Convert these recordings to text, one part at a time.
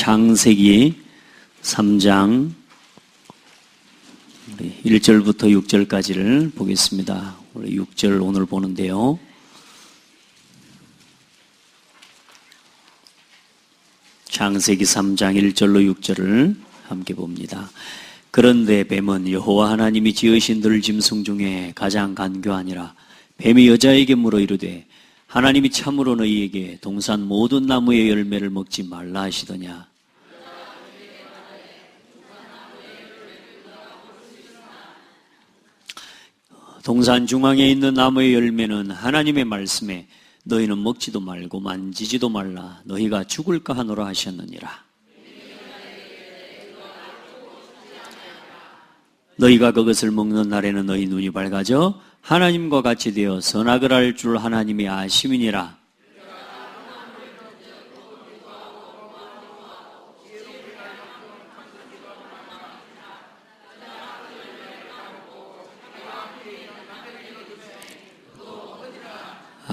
창세기 3장 1절부터 6절까지를 보겠습니다. 우리 6절 오늘 보는데요. 창세기 3장 1절로 6절을 함께 봅니다. 그런데 뱀은 여호와 하나님이 지으신 들짐승 중에 가장 간교하니라. 뱀이 여자에게 물어 이르되 하나님이 참으로 너희에게 동산 모든 나무의 열매를 먹지 말라 하시더냐. 동산 중앙에 있는 나무의 열매는 하나님의 말씀에 너희는 먹지도 말고 만지지도 말라 너희가 죽을까 하노라 하셨느니라. 너희가 그것을 먹는 날에는 너희 눈이 밝아져 하나님과 같이 되어 선악을 알 줄 하나님이 아심이니라.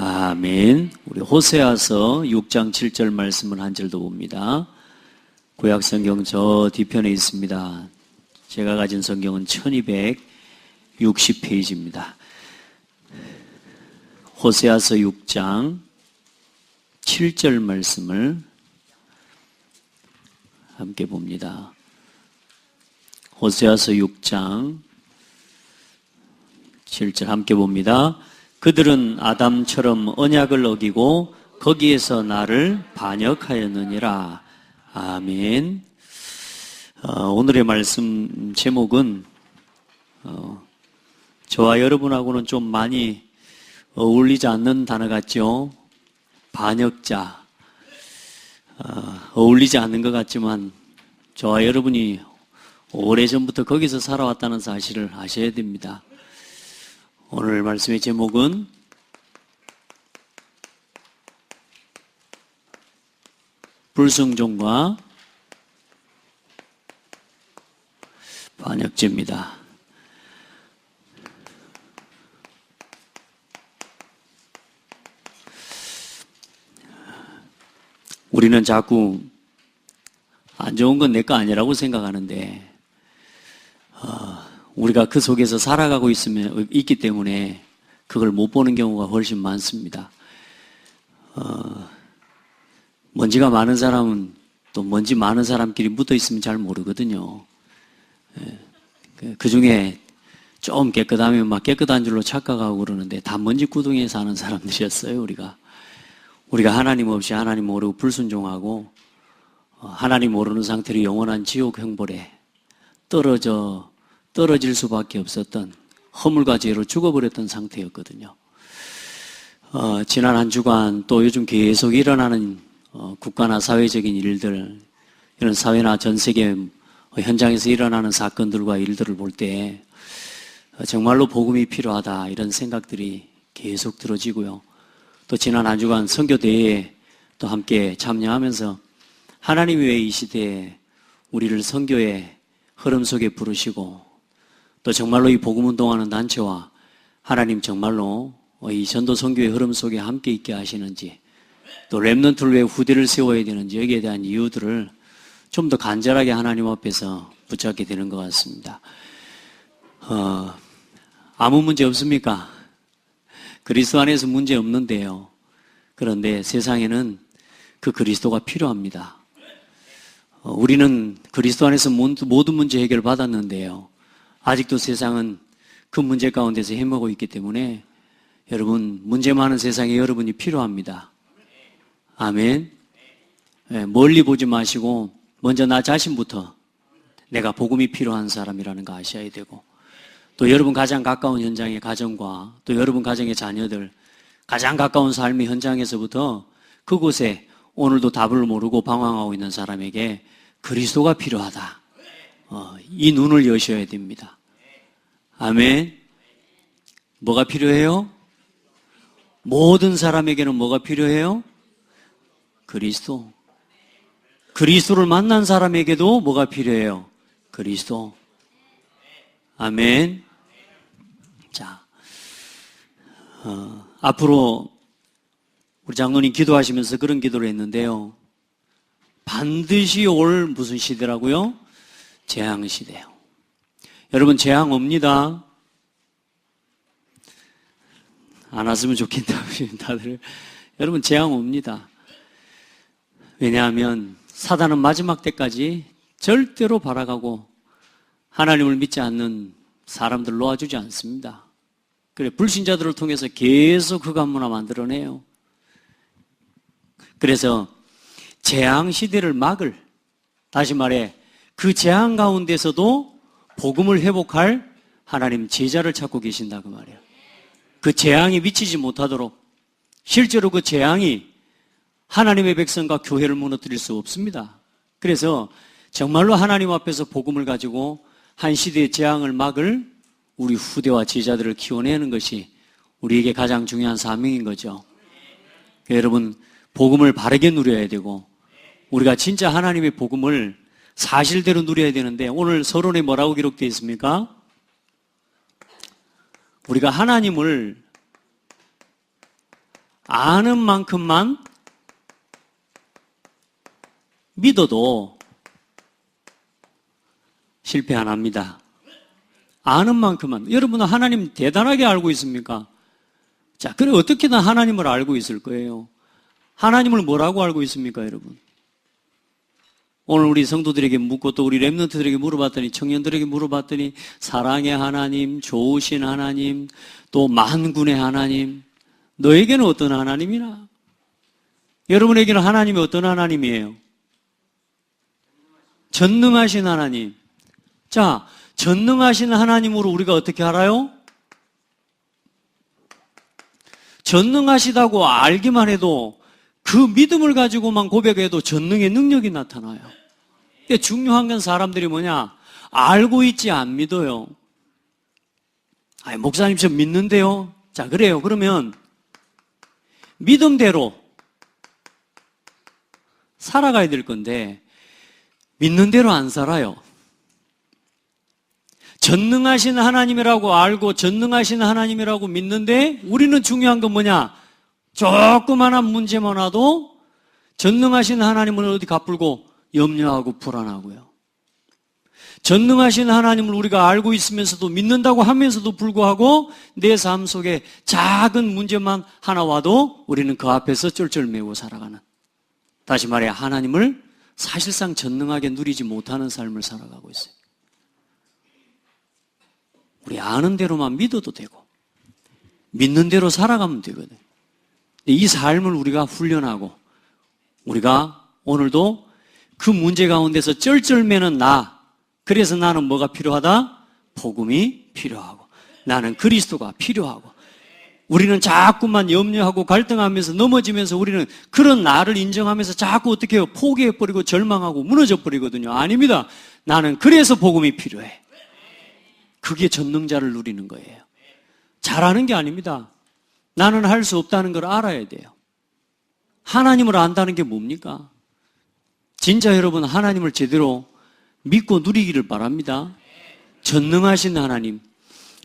아멘. 우리 호세아서 6장 7절 말씀을 한 절 더 봅니다. 구약성경 저 뒤편에 있습니다. 제가 가진 성경은 1260페이지입니다. 호세아서 6장 7절 말씀을 함께 봅니다. 호세아서 6장 7절 함께 봅니다. 그들은 아담처럼 언약을 어기고 거기에서 나를 반역하였느니라. 아멘. 오늘의 말씀 제목은 저와 여러분하고는 좀 많이 어울리지 않는 단어 같죠? 반역자. 어울리지 않는 것 같지만 저와 여러분이 오래전부터 거기서 살아왔다는 사실을 아셔야 됩니다. 오늘 말씀의 제목은 불순종과 반역죄입니다. 우리는 자꾸 안 좋은 건 내 거 아니라고 생각하는데 우리가 그 속에서 살아가고 있기 때문에 그걸 못 보는 경우가 훨씬 많습니다. 먼지가 많은 사람은 또 먼지 많은 사람끼리 묻어 있으면 잘 모르거든요. 그 중에 좀 깨끗하면 막 깨끗한 줄로 착각하고 그러는데 다 먼지 구덩이에 사는 사람들이었어요. 우리가 하나님 없이 하나님 모르고 불순종하고 하나님 모르는 상태로 영원한 지옥 형벌에 떨어질 수밖에 없었던 허물과 죄로 죽어버렸던 상태였거든요. 지난 한 주간 또 요즘 계속 일어나는 국가나 사회적인 일들, 이런 사회나 전 세계 현장에서 일어나는 사건들과 일들을 볼 때 정말로 복음이 필요하다 이런 생각들이 계속 들어지고요. 또 지난 한 주간 선교대회에 또 함께 참여하면서 하나님이 왜 이 시대에 우리를 선교의 흐름 속에 부르시고 또 정말로 이 복음 운동하는 단체와 하나님 정말로 이 전도 선교의 흐름 속에 함께 있게 하시는지 또 렘넌트를 왜 후대를 세워야 되는지 여기에 대한 이유들을 좀 더 간절하게 하나님 앞에서 붙잡게 되는 것 같습니다. 아무 문제 없습니까? 그리스도 안에서 문제 없는데요. 그런데 세상에는 그 그리스도가 필요합니다. 우리는 그리스도 안에서 모든 문제 해결 받았는데요. 아직도 세상은 그 문제 가운데서 헤매고 있기 때문에 여러분, 문제 많은 세상에 여러분이 필요합니다. 아멘. 멀리 보지 마시고 먼저 나 자신부터 내가 복음이 필요한 사람이라는 거 아셔야 되고 또 여러분 가장 가까운 현장의 가정과 또 여러분 가정의 자녀들 가장 가까운 삶의 현장에서부터 그곳에 오늘도 답을 모르고 방황하고 있는 사람에게 그리스도가 필요하다. 이 눈을 여셔야 됩니다. 아멘. 뭐가 필요해요? 모든 사람에게는 뭐가 필요해요? 그리스도. 그리스도를 만난 사람에게도 뭐가 필요해요? 그리스도. 아멘. 자, 앞으로 우리 장로님 기도하시면서 그런 기도를 했는데요. 반드시 올 무슨 시대라고요? 재앙 시대요. 여러분, 재앙 옵니다. 안 왔으면 좋겠다. 다들. 여러분, 재앙 옵니다. 왜냐하면 사단은 마지막 때까지 절대로 바라가고 하나님을 믿지 않는 사람들 놓아주지 않습니다. 그래, 불신자들을 통해서 계속 그 관문화 만들어내요. 그래서 재앙 시대를 막을, 다시 말해 그 재앙 가운데서도 복음을 회복할 하나님 제자를 찾고 계신다 그 말이에요. 그 재앙이 미치지 못하도록, 실제로 그 재앙이 하나님의 백성과 교회를 무너뜨릴 수 없습니다. 그래서 정말로 하나님 앞에서 복음을 가지고 한 시대의 재앙을 막을 우리 후대와 제자들을 키워내는 것이 우리에게 가장 중요한 사명인 거죠. 여러분, 복음을 바르게 누려야 되고 우리가 진짜 하나님의 복음을 사실대로 누려야 되는데, 오늘 서론에 뭐라고 기록되어 있습니까? 우리가 하나님을 아는 만큼만 믿어도 실패 안 합니다. 아는 만큼만. 여러분은 하나님 대단하게 알고 있습니까? 자, 그래 어떻게든 하나님을 알고 있을 거예요. 하나님을 뭐라고 알고 있습니까, 여러분? 오늘 우리 성도들에게 묻고 또 우리 렘넌트들에게 물어봤더니, 청년들에게 물어봤더니 사랑의 하나님, 좋으신 하나님, 또 만군의 하나님. 너에게는 어떤 하나님이나? 여러분에게는 하나님이 어떤 하나님이에요? 전능하신 하나님. 자, 전능하신 하나님으로 우리가 어떻게 알아요? 전능하시다고 알기만 해도 그 믿음을 가지고만 고백해도 전능의 능력이 나타나요. 근데 중요한 건 사람들이 뭐냐? 알고 있지 안 믿어요. 목사님 저 믿는데요. 자, 그래요. 그러면 믿음대로 살아가야 될 건데 믿는 대로 안 살아요. 전능하신 하나님이라고 알고 전능하신 하나님이라고 믿는데, 우리는 중요한 건 뭐냐? 조그만한 문제만 와도 전능하신 하나님을 어디 가풀고 염려하고 불안하고요. 전능하신 하나님을 우리가 알고 있으면서도 믿는다고 하면서도 불구하고 내 삶 속에 작은 문제만 하나 와도 우리는 그 앞에서 쩔쩔매고 살아가는, 다시 말해 하나님을 사실상 전능하게 누리지 못하는 삶을 살아가고 있어요. 우리 아는 대로만 믿어도 되고 믿는 대로 살아가면 되거든요. 이 삶을 우리가 훈련하고 우리가 오늘도 그 문제 가운데서 쩔쩔매는 나, 그래서 나는 뭐가 필요하다? 복음이 필요하고 나는 그리스도가 필요하고, 우리는 자꾸만 염려하고 갈등하면서 넘어지면서 우리는 그런 나를 인정하면서 자꾸 어떻게 해요? 포기해버리고 절망하고 무너져버리거든요. 아닙니다. 나는 그래서 복음이 필요해. 그게 전능자를 누리는 거예요. 잘하는 게 아닙니다. 나는 할 수 없다는 걸 알아야 돼요. 하나님을 안다는 게 뭡니까? 진짜 여러분, 하나님을 제대로 믿고 누리기를 바랍니다. 전능하신 하나님,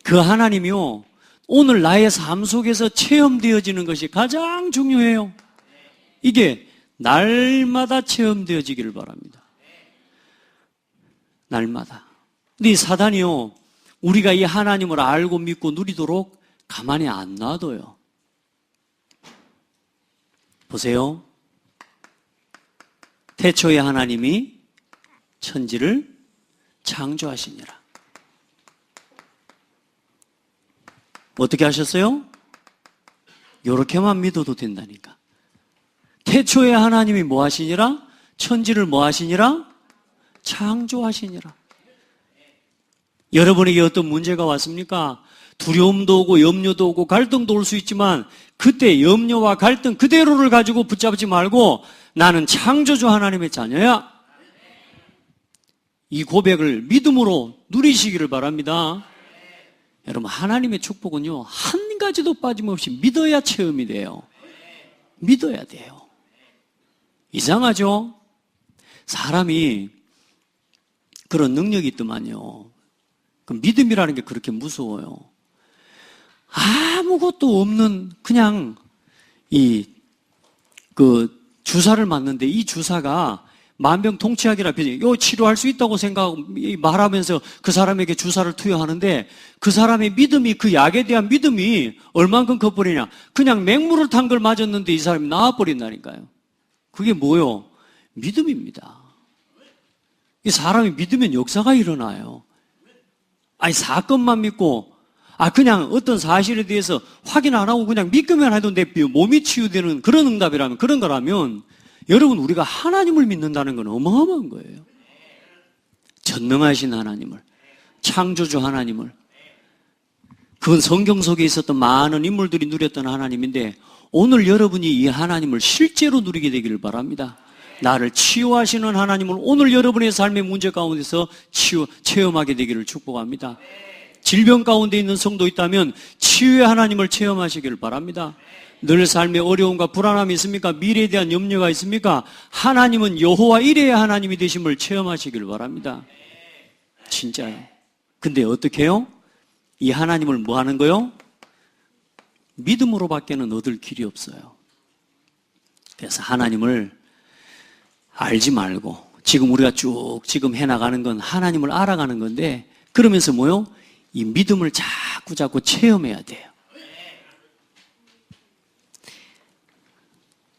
그 하나님이요, 오늘 나의 삶 속에서 체험되어지는 것이 가장 중요해요. 이게 날마다 체험되어지기를 바랍니다. 날마다. 근데 이 사단이요, 우리가 이 하나님을 알고 믿고 누리도록 가만히 안 놔둬요. 보세요. 태초에 하나님이 천지를 창조하시니라. 어떻게 하셨어요? 이렇게만 믿어도 된다니까. 태초에 하나님이 뭐 하시니라? 천지를 뭐 하시니라? 창조하시니라. 여러분에게 어떤 문제가 왔습니까? 두려움도 오고 염려도 오고 갈등도 올 수 있지만 그때 염려와 갈등 그대로를 가지고 붙잡지 말고 나는 창조주 하나님의 자녀야. 이 고백을 믿음으로 누리시기를 바랍니다. 여러분, 하나님의 축복은요, 한 가지도 빠짐없이 믿어야 체험이 돼요. 믿어야 돼요. 이상하죠? 사람이 그런 능력이 있더만요. 그 믿음이라는 게 그렇게 무서워요. 아무것도 없는 그냥 그 주사를 맞는데 이 주사가 만병통치약이라 요 치료할 수 있다고 생각하고 말하면서 그 사람에게 주사를 투여하는데 그 사람의 믿음이, 그 약에 대한 믿음이 얼만큼 커버리냐. 그냥 맹물을 탄 걸 맞았는데 이 사람이 나아버린다니까요. 그게 뭐요? 믿음입니다. 이 사람이 믿으면 역사가 일어나요. 아니, 사건만 믿고, 그냥 어떤 사실에 대해서 확인 안 하고 그냥 믿기만 해도 내 몸이 치유되는 그런 응답이라면, 그런 거라면, 여러분, 우리가 하나님을 믿는다는 건 어마어마한 거예요. 전능하신 하나님을, 창조주 하나님을. 그건 성경 속에 있었던 많은 인물들이 누렸던 하나님인데, 오늘 여러분이 이 하나님을 실제로 누리게 되기를 바랍니다. 나를 치유하시는 하나님을 오늘 여러분의 삶의 문제 가운데서 체험하게 되기를 축복합니다. 질병 가운데 있는 성도 있다면 치유의 하나님을 체험하시기를 바랍니다. 늘 삶에 어려움과 불안함이 있습니까? 미래에 대한 염려가 있습니까? 하나님은 여호와 이레의 하나님이 되심을 체험하시기를 바랍니다. 진짜요. 근데 어떻게 해요? 이 하나님을 뭐 하는 거요? 믿음으로밖에는 얻을 길이 없어요. 그래서 하나님을 알지 말고 지금 우리가 쭉 지금 해나가는 건 하나님을 알아가는 건데, 그러면서 뭐요? 이 믿음을 자꾸 체험해야 돼요.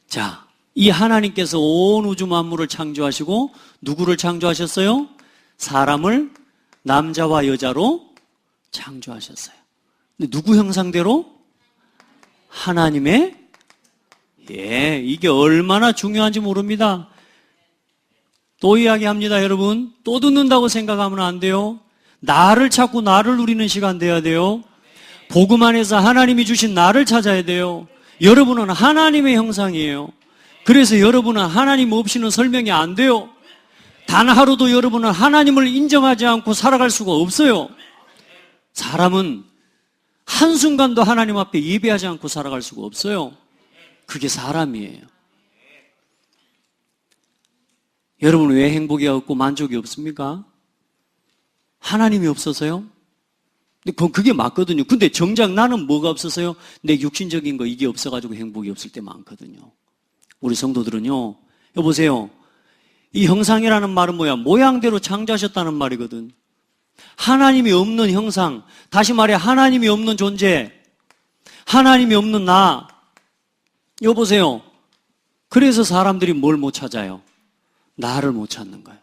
자, 이 하나님께서 온 우주 만물을 창조하시고 누구를 창조하셨어요? 사람을 남자와 여자로 창조하셨어요. 근데 누구 형상대로? 하나님의, 이게 얼마나 중요한지 모릅니다. 또 이야기합니다, 여러분. 또 듣는다고 생각하면 안 돼요. 나를 찾고 나를 누리는 시간 돼야 돼요. 복음 안에서 하나님이 주신 나를 찾아야 돼요. 여러분은 하나님의 형상이에요. 그래서 여러분은 하나님 없이는 설명이 안 돼요. 단 하루도 여러분은 하나님을 인정하지 않고 살아갈 수가 없어요. 사람은 한순간도 하나님 앞에 예배하지 않고 살아갈 수가 없어요. 그게 사람이에요. 여러분, 왜 행복이 없고 만족이 없습니까? 하나님이 없어서요? 그게 맞거든요. 근데 정작 나는 뭐가 없어서요? 내 육신적인 거 이게 없어가지고 행복이 없을 때 많거든요. 우리 성도들은요, 여보세요. 이 형상이라는 말은 뭐야? 모양대로 창조하셨다는 말이거든. 하나님이 없는 형상, 다시 말해 하나님이 없는 존재, 하나님이 없는 나. 여보세요. 그래서 사람들이 뭘 못 찾아요? 나를 못 찾는 거예요.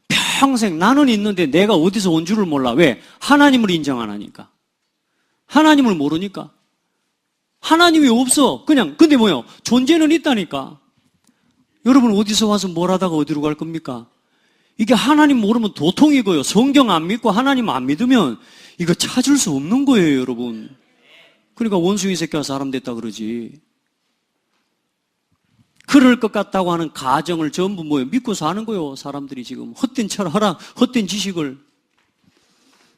평생 나는 있는데 내가 어디서 온 줄을 몰라. 왜? 하나님을 인정 안 하니까. 하나님을 모르니까. 하나님이 없어. 그냥, 근데 뭐요? 존재는 있다니까. 여러분 어디서 와서 뭘 하다가 어디로 갈 겁니까? 이게 하나님 모르면 도통이고요. 성경 안 믿고 하나님 안 믿으면 이거 찾을 수 없는 거예요, 여러분. 그러니까 원숭이 새끼가 사람 됐다 그러지. 그럴 것 같다고 하는 가정을 전부 뭐예요? 믿고 사는 거예요. 사람들이 지금 헛된 철학, 헛된 지식을.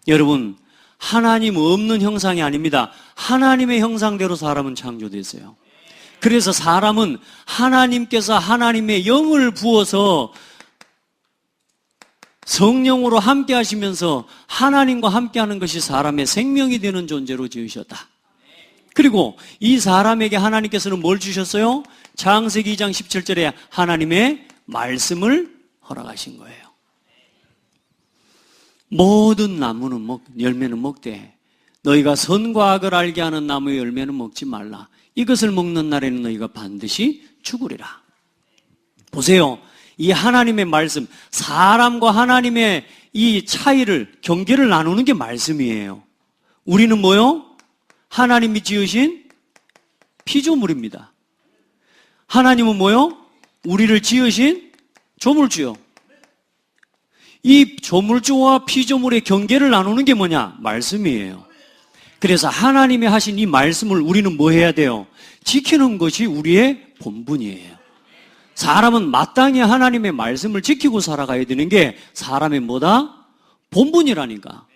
여러분, 하나님 없는 형상이 아닙니다. 하나님의 형상대로 사람은 창조됐어요. 그래서 사람은 하나님께서 하나님의 영을 부어서 성령으로 함께 하시면서 하나님과 함께 하는 것이 사람의 생명이 되는 존재로 지으셨다. 그리고 이 사람에게 하나님께서는 뭘 주셨어요? 창세기 2장 17절에 하나님의 말씀을 허락하신 거예요. 모든 나무는 열매는 먹되 너희가 선과 악을 알게 하는 나무의 열매는 먹지 말라. 이것을 먹는 날에는 너희가 반드시 죽으리라. 보세요. 이 하나님의 말씀, 사람과 하나님의 이 차이를, 경계를 나누는 게 말씀이에요. 우리는 뭐요? 하나님이 지으신 피조물입니다. 하나님은 뭐요? 우리를 지으신 조물주요. 이 조물주와 피조물의 경계를 나누는 게 뭐냐? 말씀이에요. 그래서 하나님이 하신 이 말씀을 우리는 뭐 해야 돼요? 지키는 것이 우리의 본분이에요. 사람은 마땅히 하나님의 말씀을 지키고 살아가야 되는 게 사람의 뭐다? 본분이라니까.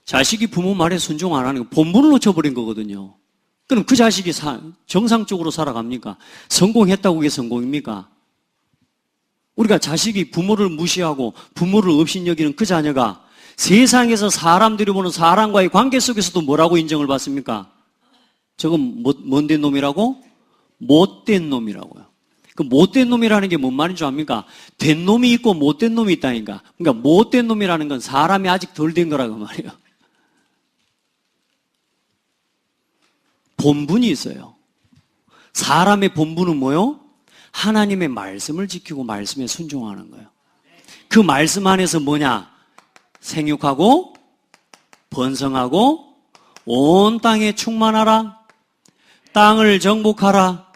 자식이 부모 말에 순종 안 하는 거 본분을 놓쳐버린 거거든요. 그럼 그 자식이 정상적으로 살아갑니까? 성공했다고 그게 성공입니까? 우리가 자식이 부모를 무시하고 부모를 업신여기는 그 자녀가 세상에서 사람들이 보는 사람과의 관계 속에서도 뭐라고 인정을 받습니까? 저건 뭔된 놈이라고? 못된 놈이라고요. 그 못된 놈이라는 게 뭔 말인 줄 압니까? 된 놈이 있고 못된 놈이 있다니까. 그러니까 못된 놈이라는 건 사람이 아직 덜 된 거라고 말이에요. 본분이 있어요. 사람의 본분은 뭐요? 하나님의 말씀을 지키고 말씀에 순종하는 거예요. 그 말씀 안에서 뭐냐? 생육하고 번성하고 온 땅에 충만하라. 땅을 정복하라.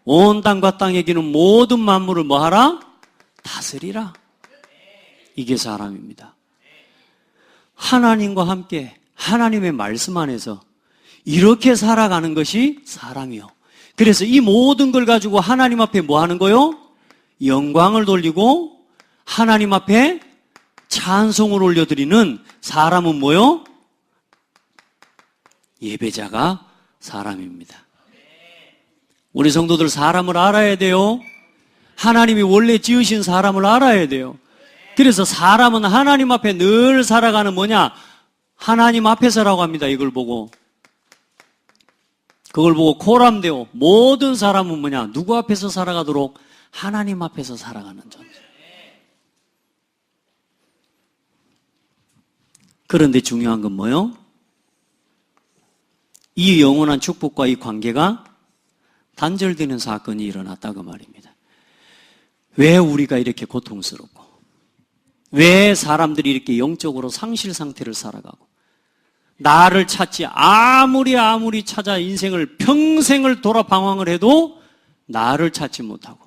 온 땅과 땅에 기는 모든 만물을 뭐하라? 다스리라. 이게 사람입니다. 하나님과 함께 하나님의 말씀 안에서 이렇게 살아가는 것이 사람이요. 그래서 이 모든 걸 가지고 하나님 앞에 뭐 하는 거요? 영광을 돌리고 하나님 앞에 찬송을 올려드리는 사람은 뭐요? 예배자가 사람입니다. 우리 성도들 사람을 알아야 돼요. 하나님이 원래 지으신 사람을 알아야 돼요. 그래서 사람은 하나님 앞에 늘 살아가는 뭐냐? 하나님 앞에서라고 합니다. 이걸 보고. 그걸 보고 코람데오. 모든 사람은 뭐냐? 누구 앞에서 살아가도록? 하나님 앞에서 살아가는 존재. 그런데 중요한 건 뭐요? 이 영원한 축복과 이 관계가 단절되는 사건이 일어났다고 말입니다. 왜 우리가 이렇게 고통스럽고, 왜 사람들이 이렇게 영적으로 상실 상태를 살아가고, 나를 찾지 아무리 찾아 인생을 평생을 돌아 방황을 해도 나를 찾지 못하고,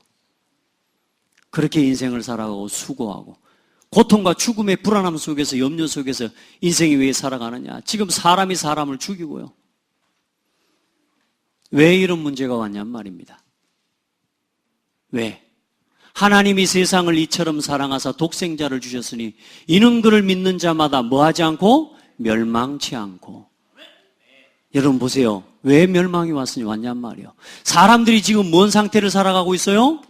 그렇게 인생을 살아가고 수고하고 고통과 죽음의 불안함 속에서, 염려 속에서 인생이 왜 살아가느냐? 지금 사람이 사람을 죽이고요. 왜 이런 문제가 왔냔 말입니다. 왜? 하나님이 세상을 이처럼 사랑하사 독생자를 주셨으니 이는 그를 믿는 자마다 뭐하지 않고 멸망치 않고. 여러분 보세요. 왜 멸망이 왔냔 말이에요. 사람들이 지금 뭔 상태를 살아가고 있어요?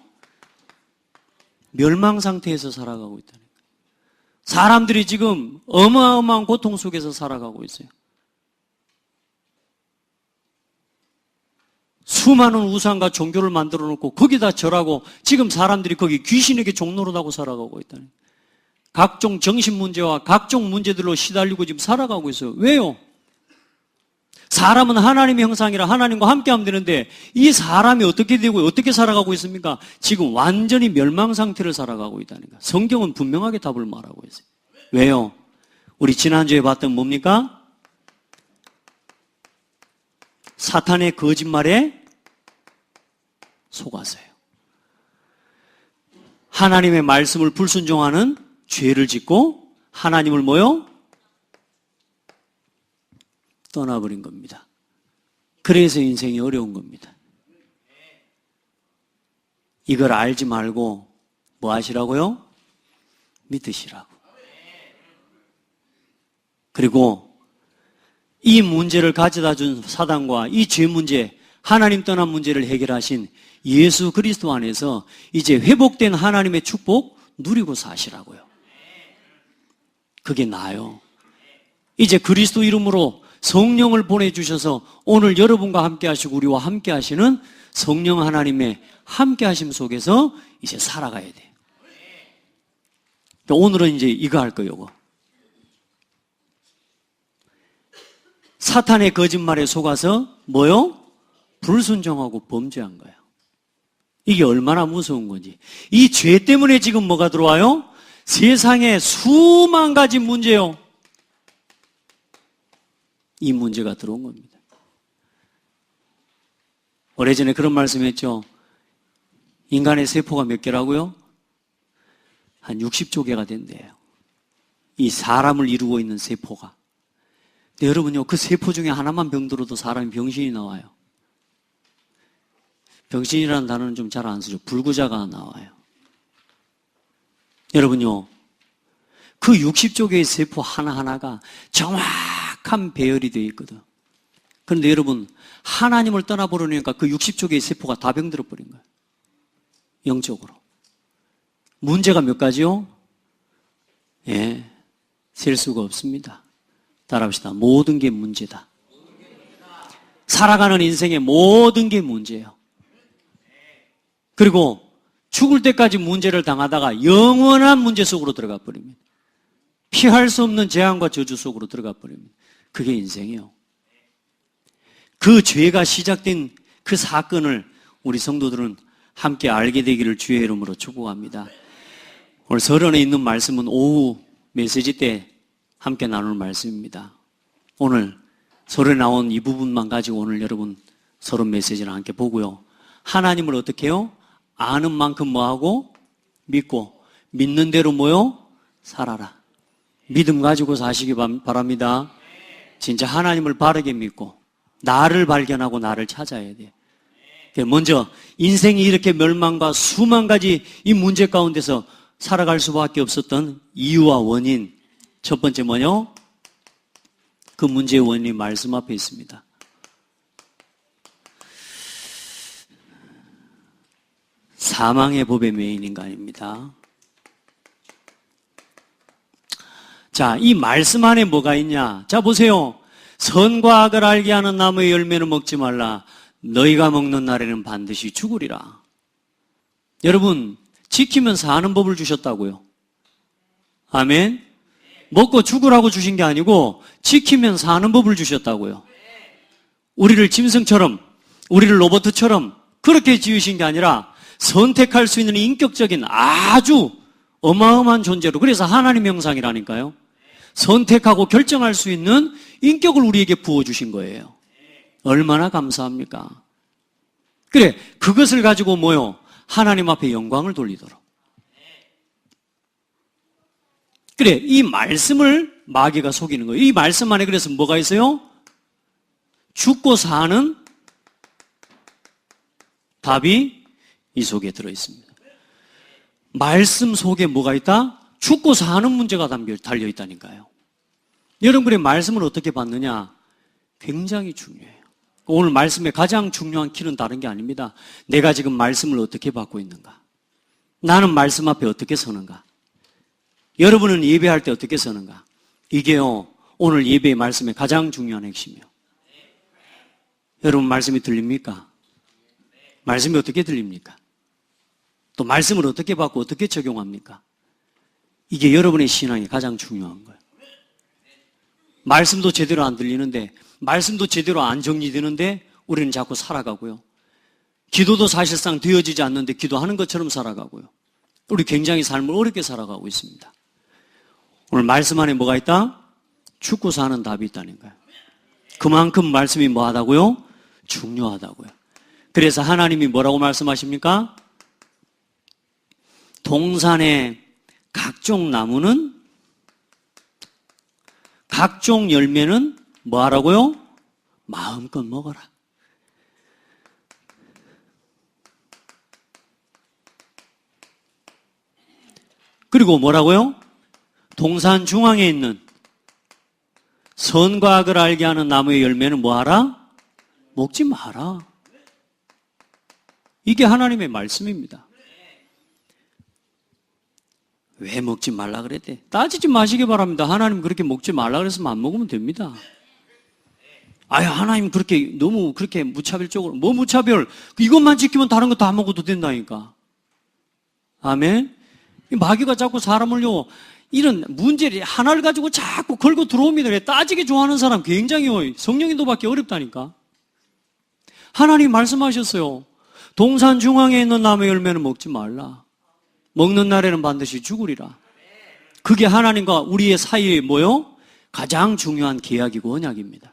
멸망 상태에서 살아가고 있다는 거예요. 사람들이 지금 어마어마한 고통 속에서 살아가고 있어요. 수많은 우상과 종교를 만들어 놓고 거기다 절하고 지금 사람들이 거기 귀신에게 종노릇하고 살아가고 있다는 거예요. 각종 정신 문제와 각종 문제들로 시달리고 지금 살아가고 있어요. 왜요? 사람은 하나님의 형상이라 하나님과 함께하면 되는데 이 사람이 어떻게 되고 어떻게 살아가고 있습니까? 지금 완전히 멸망 상태를 살아가고 있다는 거예요. 성경은 분명하게 답을 말하고 있어요. 왜요? 우리 지난주에 봤던 뭡니까? 사탄의 거짓말에 속아서요. 하나님의 말씀을 불순종하는 죄를 짓고 하나님을 뭐요? 떠나버린 겁니다. 그래서 인생이 어려운 겁니다. 이걸 알지 말고 뭐 하시라고요? 믿으시라고. 그리고 이 문제를 가져다 준 사단과 이 죄 문제, 하나님 떠난 문제를 해결하신 예수 그리스도 안에서 이제 회복된 하나님의 축복 누리고 사시라고요. 그게 나아요. 이제 그리스도 이름으로 성령을 보내주셔서 오늘 여러분과 함께 하시고 우리와 함께 하시는 성령 하나님의 함께 하심 속에서 이제 살아가야 돼요. 오늘은 이제 이거 할 거예요. 이거. 사탄의 거짓말에 속아서 뭐요? 불순종하고 범죄한 거예요. 이게 얼마나 무서운 건지. 이 죄 때문에 지금 뭐가 들어와요? 세상에 수만 가지 문제요. 이 문제가 들어온 겁니다. 오래전에 그런 말씀했죠. 인간의 세포가 몇 개라고요? 한 60조 개가 된대요. 이 사람을 이루고 있는 세포가. 근데 여러분요, 그 세포 중에 하나만 병들어도 사람이 병신이 나와요. 병신이라는 단어는 좀 잘 안 쓰죠. 불구자가 나와요. 여러분요, 그 60조 개의 세포 하나하나가 정확한 배열이 되어 있거든. 그런데 여러분, 하나님을 떠나버리니까 그 60조 개의 세포가 다 병들어 버린 거예요. 영적으로. 문제가 몇 가지요? 예, 셀 수가 없습니다. 따라합시다. 모든 게 문제다. 살아가는 인생의 모든 게 문제예요. 그리고 죽을 때까지 문제를 당하다가 영원한 문제 속으로 들어가 버립니다. 피할 수 없는 재앙과 저주 속으로 들어가 버립니다. 그게 인생이에요. 그 죄가 시작된 그 사건을 우리 성도들은 함께 알게 되기를 주의 이름으로 축복합니다. 오늘 서론에 있는 말씀은 오후 메시지 때 함께 나눌 말씀입니다. 오늘 서론에 나온 이 부분만 가지고 오늘 여러분 서론 메시지를 함께 보고요. 하나님을 어떻게 해요? 아는 만큼 뭐하고? 믿고 믿는 대로 뭐요? 살아라. 믿음 가지고 사시기 바랍니다. 진짜 하나님을 바르게 믿고 나를 발견하고 나를 찾아야 돼요. 먼저 인생이 이렇게 멸망과 수만 가지 이 문제 가운데서 살아갈 수밖에 없었던 이유와 원인, 첫 번째 뭐요? 그 문제의 원인이 말씀 앞에 있습니다. 사망의 법에 매인 인간입니다. 자, 이 말씀 안에 뭐가 있냐? 자, 보세요. 선과 악을 알게 하는 나무의 열매는 먹지 말라. 너희가 먹는 날에는 반드시 죽으리라. 여러분, 지키면 사는 법을 주셨다고요. 아멘. 먹고 죽으라고 주신 게 아니고 지키면 사는 법을 주셨다고요. 우리를 짐승처럼, 우리를 로봇처럼 그렇게 지으신 게 아니라 선택할 수 있는 인격적인 아주 어마어마한 존재로, 그래서 하나님의 형상이라니까요. 선택하고 결정할 수 있는 인격을 우리에게 부어주신 거예요. 얼마나 감사합니까? 그래, 그것을 가지고 뭐요? 하나님 앞에 영광을 돌리도록. 그래, 이 말씀을 마귀가 속이는 거예요. 이 말씀 안에 그래서 뭐가 있어요? 죽고 사는 답이 이 속에 들어있습니다. 말씀 속에 뭐가 있다? 죽고 사는 문제가 달려있다니까요. 여러분의 말씀을 어떻게 받느냐? 굉장히 중요해요. 오늘 말씀의 가장 중요한 키는 다른 게 아닙니다. 내가 지금 말씀을 어떻게 받고 있는가? 나는 말씀 앞에 어떻게 서는가? 여러분은 예배할 때 어떻게 서는가? 이게요, 오늘 예배의 말씀의 가장 중요한 핵심이에요. 여러분 말씀이 들립니까? 말씀이 어떻게 들립니까? 또 말씀을 어떻게 받고 어떻게 적용합니까? 이게 여러분의 신앙이 가장 중요한 거예요. 말씀도 제대로 안 들리는데, 말씀도 제대로 안 정리되는데 우리는 자꾸 살아가고요. 기도도 사실상 되어지지 않는데 기도하는 것처럼 살아가고요. 우리 굉장히 삶을 어렵게 살아가고 있습니다. 오늘 말씀 안에 뭐가 있다? 죽고 사는 답이 있다는 거예요. 그만큼 말씀이 뭐하다고요? 중요하다고요. 그래서 하나님이 뭐라고 말씀하십니까? 동산의 각종 나무는, 각종 열매는 뭐하라고요? 마음껏 먹어라. 그리고 뭐라고요? 동산 중앙에 있는 선과 악을 알게 하는 나무의 열매는 뭐하라? 먹지 마라. 이게 하나님의 말씀입니다. 왜 먹지 말라 그랬대? 따지지 마시기 바랍니다. 하나님 그렇게 먹지 말라 그랬으면 안 먹으면 됩니다. 아유, 하나님 그렇게 너무 그렇게 무차별적으로, 뭐 무차별? 이것만 지키면 다른 거 다 먹어도 된다니까. 아멘? 마귀가 자꾸 사람을요, 이런 문제를 하나를 가지고 자꾸 걸고 들어옵니다. 따지게 좋아하는 사람 굉장히 성령인도 받기 어렵다니까. 하나님 말씀하셨어요. 동산 중앙에 있는 나무의 열매는 먹지 말라. 먹는 날에는 반드시 죽으리라. 그게 하나님과 우리의 사이에 뭐요? 가장 중요한 계약이고 언약입니다.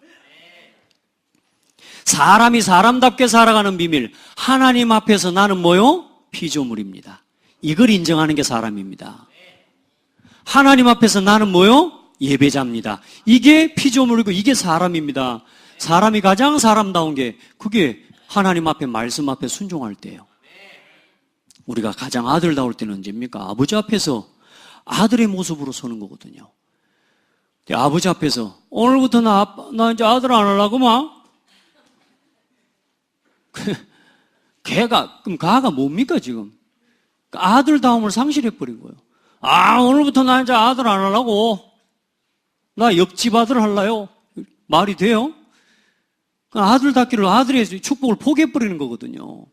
사람이 사람답게 살아가는 비밀, 하나님 앞에서 나는 뭐요? 피조물입니다. 이걸 인정하는 게 사람입니다. 하나님 앞에서 나는 뭐요? 예배자입니다. 이게 피조물이고 이게 사람입니다. 사람이 가장 사람다운 게 그게 하나님 앞에 말씀 앞에 순종할 때예요. 우리가 가장 아들다울 때는 언제입니까? 아버지 앞에서 아들의 모습으로 서는 거거든요. 아버지 앞에서 오늘부터 나 이제 아들 안 하려고 막 그럼 가가 뭡니까 지금? 아들다움을 상실해버린 거예요. 오늘부터 나 이제 아들 안 하려고. 나 옆집 아들 할래요. 말이 돼요? 아들답기를 아들의 축복을 포기해버리는 거거든요.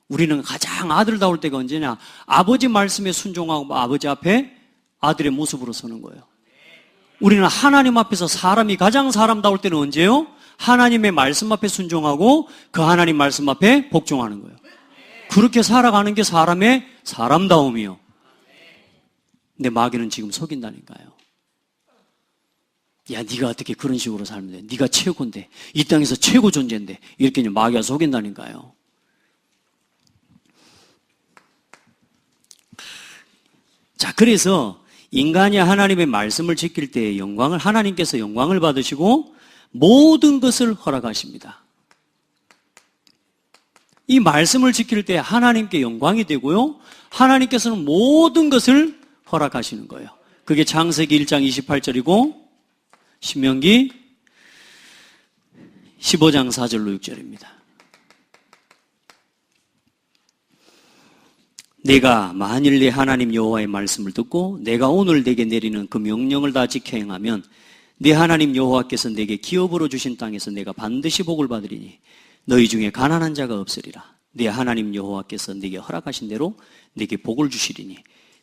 우리는 가장 아들다울 때가 언제냐? 아버지 말씀에 순종하고 아버지 앞에 아들의 모습으로 서는 거예요. 우리는 하나님 앞에서 사람이 가장 사람다울 때는 언제요? 하나님의 말씀 앞에 순종하고 그 하나님 말씀 앞에 복종하는 거예요. 그렇게 살아가는 게 사람의 사람다움이요. 근데 마귀는 지금 속인다니까요. 야, 네가 어떻게 그런 식으로 살면 돼? 네가 최고인데, 이 땅에서 최고 존재인데, 이렇게 마귀가 속인다니까요. 자, 그래서 인간이 하나님의 말씀을 지킬 때의 영광을 하나님께서 영광을 받으시고 모든 것을 허락하십니다. 이 말씀을 지킬 때 하나님께 영광이 되고요. 하나님께서는 모든 것을 허락하시는 거예요. 그게 창세기 1장 28절이고 신명기 15장 4절로 6절입니다. 내가 만일 내 하나님 여호와의 말씀을 듣고 내가 오늘 내게 내리는 그 명령을 다 지켜 행하면 내 하나님 여호와께서 내게 기업으로 주신 땅에서 내가 반드시 복을 받으리니 너희 중에 가난한 자가 없으리라. 내 하나님 여호와께서 내게 허락하신 대로 내게 복을 주시리니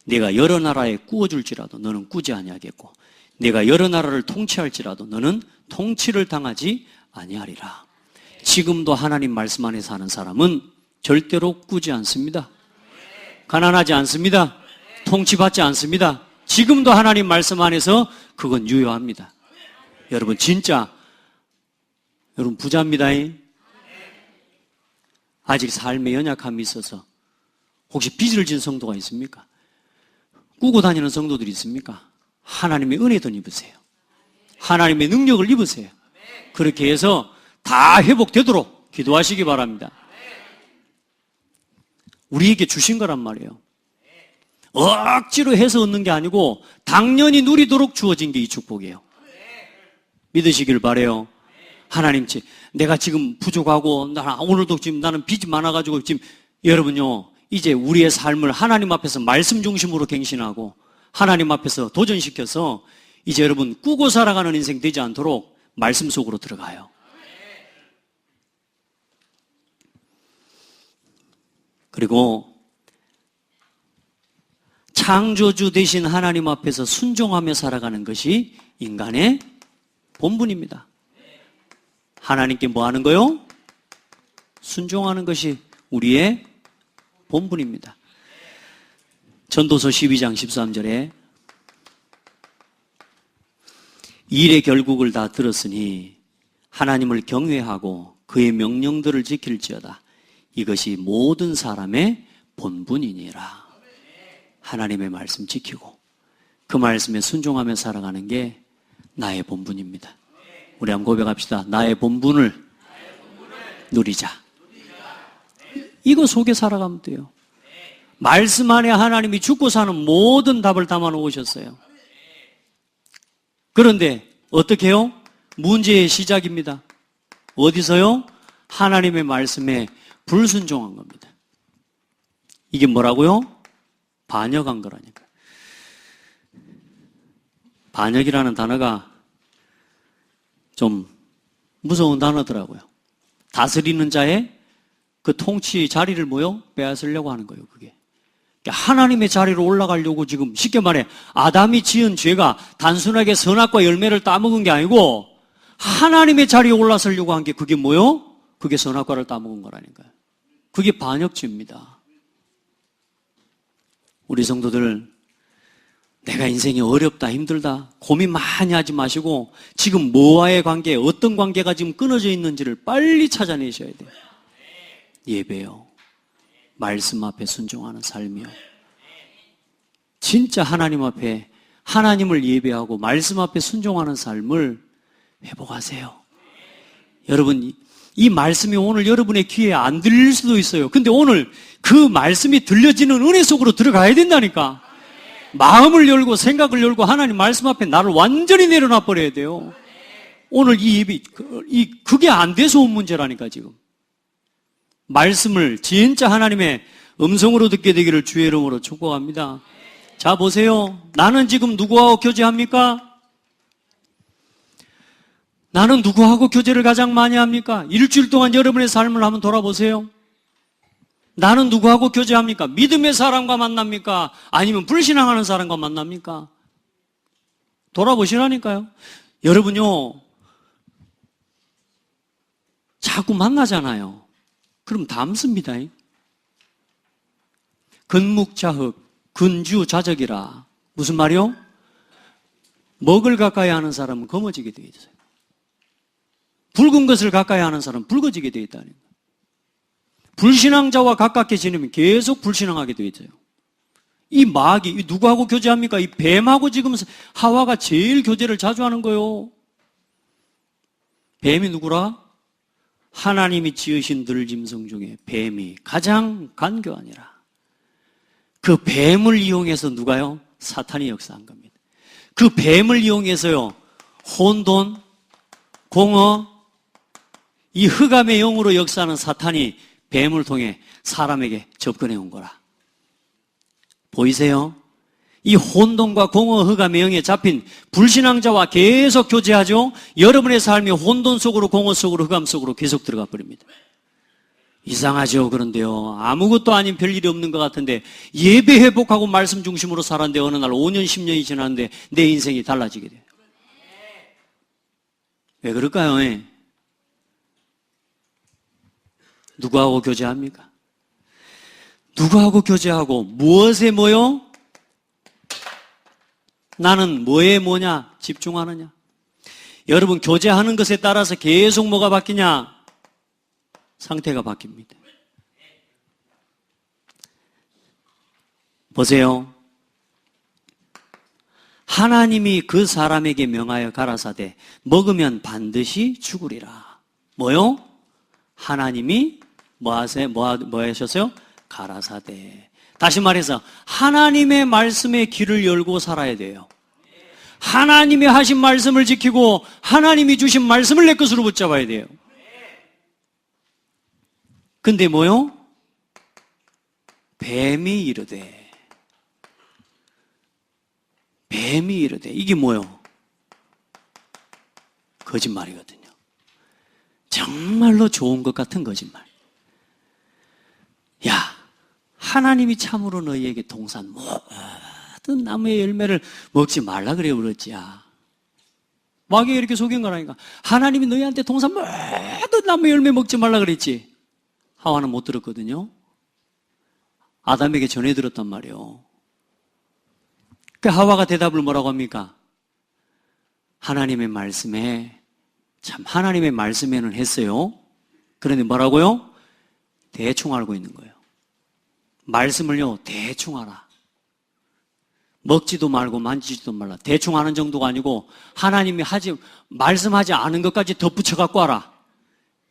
내가 여러 나라에 꾸어줄지라도 너는 꾸지 아니하겠고 내가 여러 나라를 통치할지라도 너는 통치를 당하지 아니하리라. 지금도 하나님 말씀 안에 사는 사람은 절대로 꾸지 않습니다. 가난하지 않습니다. 통치받지 않습니다. 지금도 하나님 말씀 안에서 그건 유효합니다. 여러분 진짜 여러분 부자입니다. 아직 삶의 연약함이 있어서 혹시 빚을 진 성도가 있습니까? 꾸고 다니는 성도들이 있습니까? 하나님의 은혜 좀 입으세요. 하나님의 능력을 입으세요. 그렇게 해서 다 회복되도록 기도하시기 바랍니다. 우리에게 주신 거란 말이에요. 억지로 해서 얻는 게 아니고 당연히 누리도록 주어진 게 이 축복이에요. 믿으시길 바라요. 하나님, 내가 지금 부족하고 오늘도 지금 나는 빚이 많아가지고 지금 여러분요 이제 우리의 삶을 하나님 앞에서 말씀 중심으로 갱신하고 하나님 앞에서 도전시켜서 이제 여러분 꾸고 살아가는 인생 되지 않도록 말씀 속으로 들어가요. 그리고 창조주 되신 하나님 앞에서 순종하며 살아가는 것이 인간의 본분입니다. 하나님께 뭐 하는 거요? 순종하는 것이 우리의 본분입니다. 전도서 12장 13절에 일의 결국을 다 들었으니 하나님을 경외하고 그의 명령들을 지킬지어다. 이것이 모든 사람의 본분이니라. 하나님의 말씀 지키고 그 말씀에 순종하며 살아가는 게 나의 본분입니다. 우리 한번 고백합시다. 나의 본분을 누리자. 이거 속에 살아가면 돼요. 말씀 안에 하나님이 죽고 사는 모든 답을 담아 놓으셨어요. 그런데 어떻게 해요? 문제의 시작입니다. 어디서요? 하나님의 말씀에 불순종한 겁니다. 이게 뭐라고요? 반역한 거라니까. 반역이라는 단어가 좀 무서운 단어더라고요. 다스리는 자의 그 통치 자리를 빼앗으려고 하는 거예요, 그게. 하나님의 자리로 올라가려고 지금 쉽게 말해 아담이 지은 죄가 단순하게 선악과 열매를 따먹은 게 아니고 하나님의 자리에 올라서려고 한 게 그게 뭐요? 그게 선악과를 따먹은 거라니까요. 그게 반역죄입니다. 우리 성도들 내가 인생이 어렵다 힘들다 고민 많이 하지 마시고 지금 뭐와의 관계 어떤 관계가 지금 끊어져 있는지를 빨리 찾아내셔야 돼요. 예배요. 말씀 앞에 순종하는 삶이요. 진짜 하나님 앞에 하나님을 예배하고 말씀 앞에 순종하는 삶을 회복하세요. 여러분 이 말씀이 오늘 여러분의 귀에 안 들릴 수도 있어요. 근데 오늘 그 말씀이 들려지는 은혜 속으로 들어가야 된다니까. 마음을 열고 생각을 열고 하나님 말씀 앞에 나를 완전히 내려놔 버려야 돼요. 오늘 이 예배 그게 안 돼서 온 문제라니까 지금. 말씀을 진짜 하나님의 음성으로 듣게 되기를 주의 이름으로 축복합니다. 자 보세요. 나는 지금 누구하고 교제합니까? 나는 누구하고 교제를 가장 많이 합니까? 일주일 동안 여러분의 삶을 한번 돌아보세요. 나는 누구하고 교제합니까? 믿음의 사람과 만납니까? 아니면 불신앙하는 사람과 만납니까? 돌아보시라니까요. 여러분요, 자꾸 만나잖아요. 그럼 담습니다. 근묵자흑, 근주자적이라. 무슨 말이요? 먹을 가까이 하는 사람은 검어지게 되어 있어요. 붉은 것을 가까이 하는 사람은 붉어지게 되어 있다는 거예요. 불신앙자와 가깝게 지내면 계속 불신앙하게 되어 있어요. 이 마귀, 누구하고 교제합니까? 이 뱀하고 지금 하와가 제일 교제를 자주 하는 거예요. 뱀이 누구라? 하나님이 지으신 들짐승 중에 뱀이 가장 간교하니라. 그 뱀을 이용해서 누가요? 사탄이 역사한 겁니다. 그 뱀을 이용해서요, 혼돈, 공허, 이 흑암의 영으로 역사하는 사탄이 뱀을 통해 사람에게 접근해 온 거라. 보이세요? 이 혼돈과 공허, 흑암의 영에 잡힌 불신앙자와 계속 교제하죠? 여러분의 삶이 혼돈 속으로, 공허 속으로, 흑암 속으로 계속 들어가 버립니다. 이상하죠? 그런데요, 아무것도 아닌 별일이 없는 것 같은데 예배 회복하고 말씀 중심으로 살았는데 어느 날 5년, 10년이 지났는데 내 인생이 달라지게 돼요. 왜 그럴까요? 누구하고 교제합니까? 누구하고 교제하고 무엇에 뭐요? 나는 뭐에 뭐냐? 집중하느냐? 여러분, 교제하는 것에 따라서 계속 뭐가 바뀌냐? 상태가 바뀝니다. 보세요. 하나님이 그 사람에게 명하여 가라사대 먹으면 반드시 죽으리라. 뭐요? 하나님이 뭐 하셨어요? 가라사대. 다시 말해서 하나님의 말씀에 귀를 열고 살아야 돼요. 하나님이 하신 말씀을 지키고 하나님이 주신 말씀을 내 것으로 붙잡아야 돼요. 근데 뭐요? 뱀이 이르되 이게 뭐요? 거짓말이거든요. 정말로 좋은 것 같은 거짓말. 야, 하나님이 참으로 너희에게 동산 모든 나무의 열매를 먹지 말라 그래 그랬지야. 마귀가 이렇게 속인 거라니까. 하나님이 너희한테 동산 모든 나무의 열매 먹지 말라 그랬지. 하와는 못 들었거든요. 아담에게 전해 들었단 말이에요. 그 하와가 대답을 뭐라고 합니까? 하나님의 말씀에, 참 하나님의 말씀에는 했어요. 그런데 뭐라고요? 대충 알고 있는 거예요. 말씀을요, 대충 알아. 먹지도 말고 만지지도 말라. 대충 아는 정도가 아니고 하나님이 말씀하지 않은 것까지 덧붙여 갖고 알아.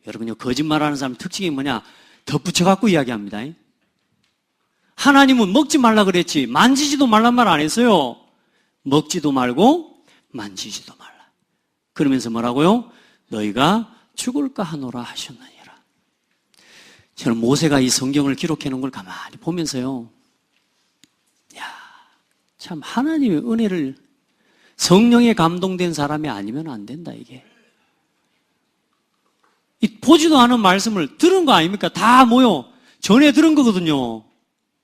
여러분요, 거짓말하는 사람 특징이 뭐냐? 덧붙여 갖고 이야기합니다. 하나님은 먹지 말라 그랬지 만지지도 말란 말 안 했어요. 먹지도 말고 만지지도 말라. 그러면서 뭐라고요? 너희가 죽을까 하노라 하셨느니라. 저는 모세가 이 성경을 기록해 놓은 걸 가만히 보면서요, 야, 참 하나님의 은혜를, 성령에 감동된 사람이 아니면 안 된다. 이게 보지도 않은 말씀을 들은 거 아닙니까? 다 뭐요? 전에 들은 거거든요.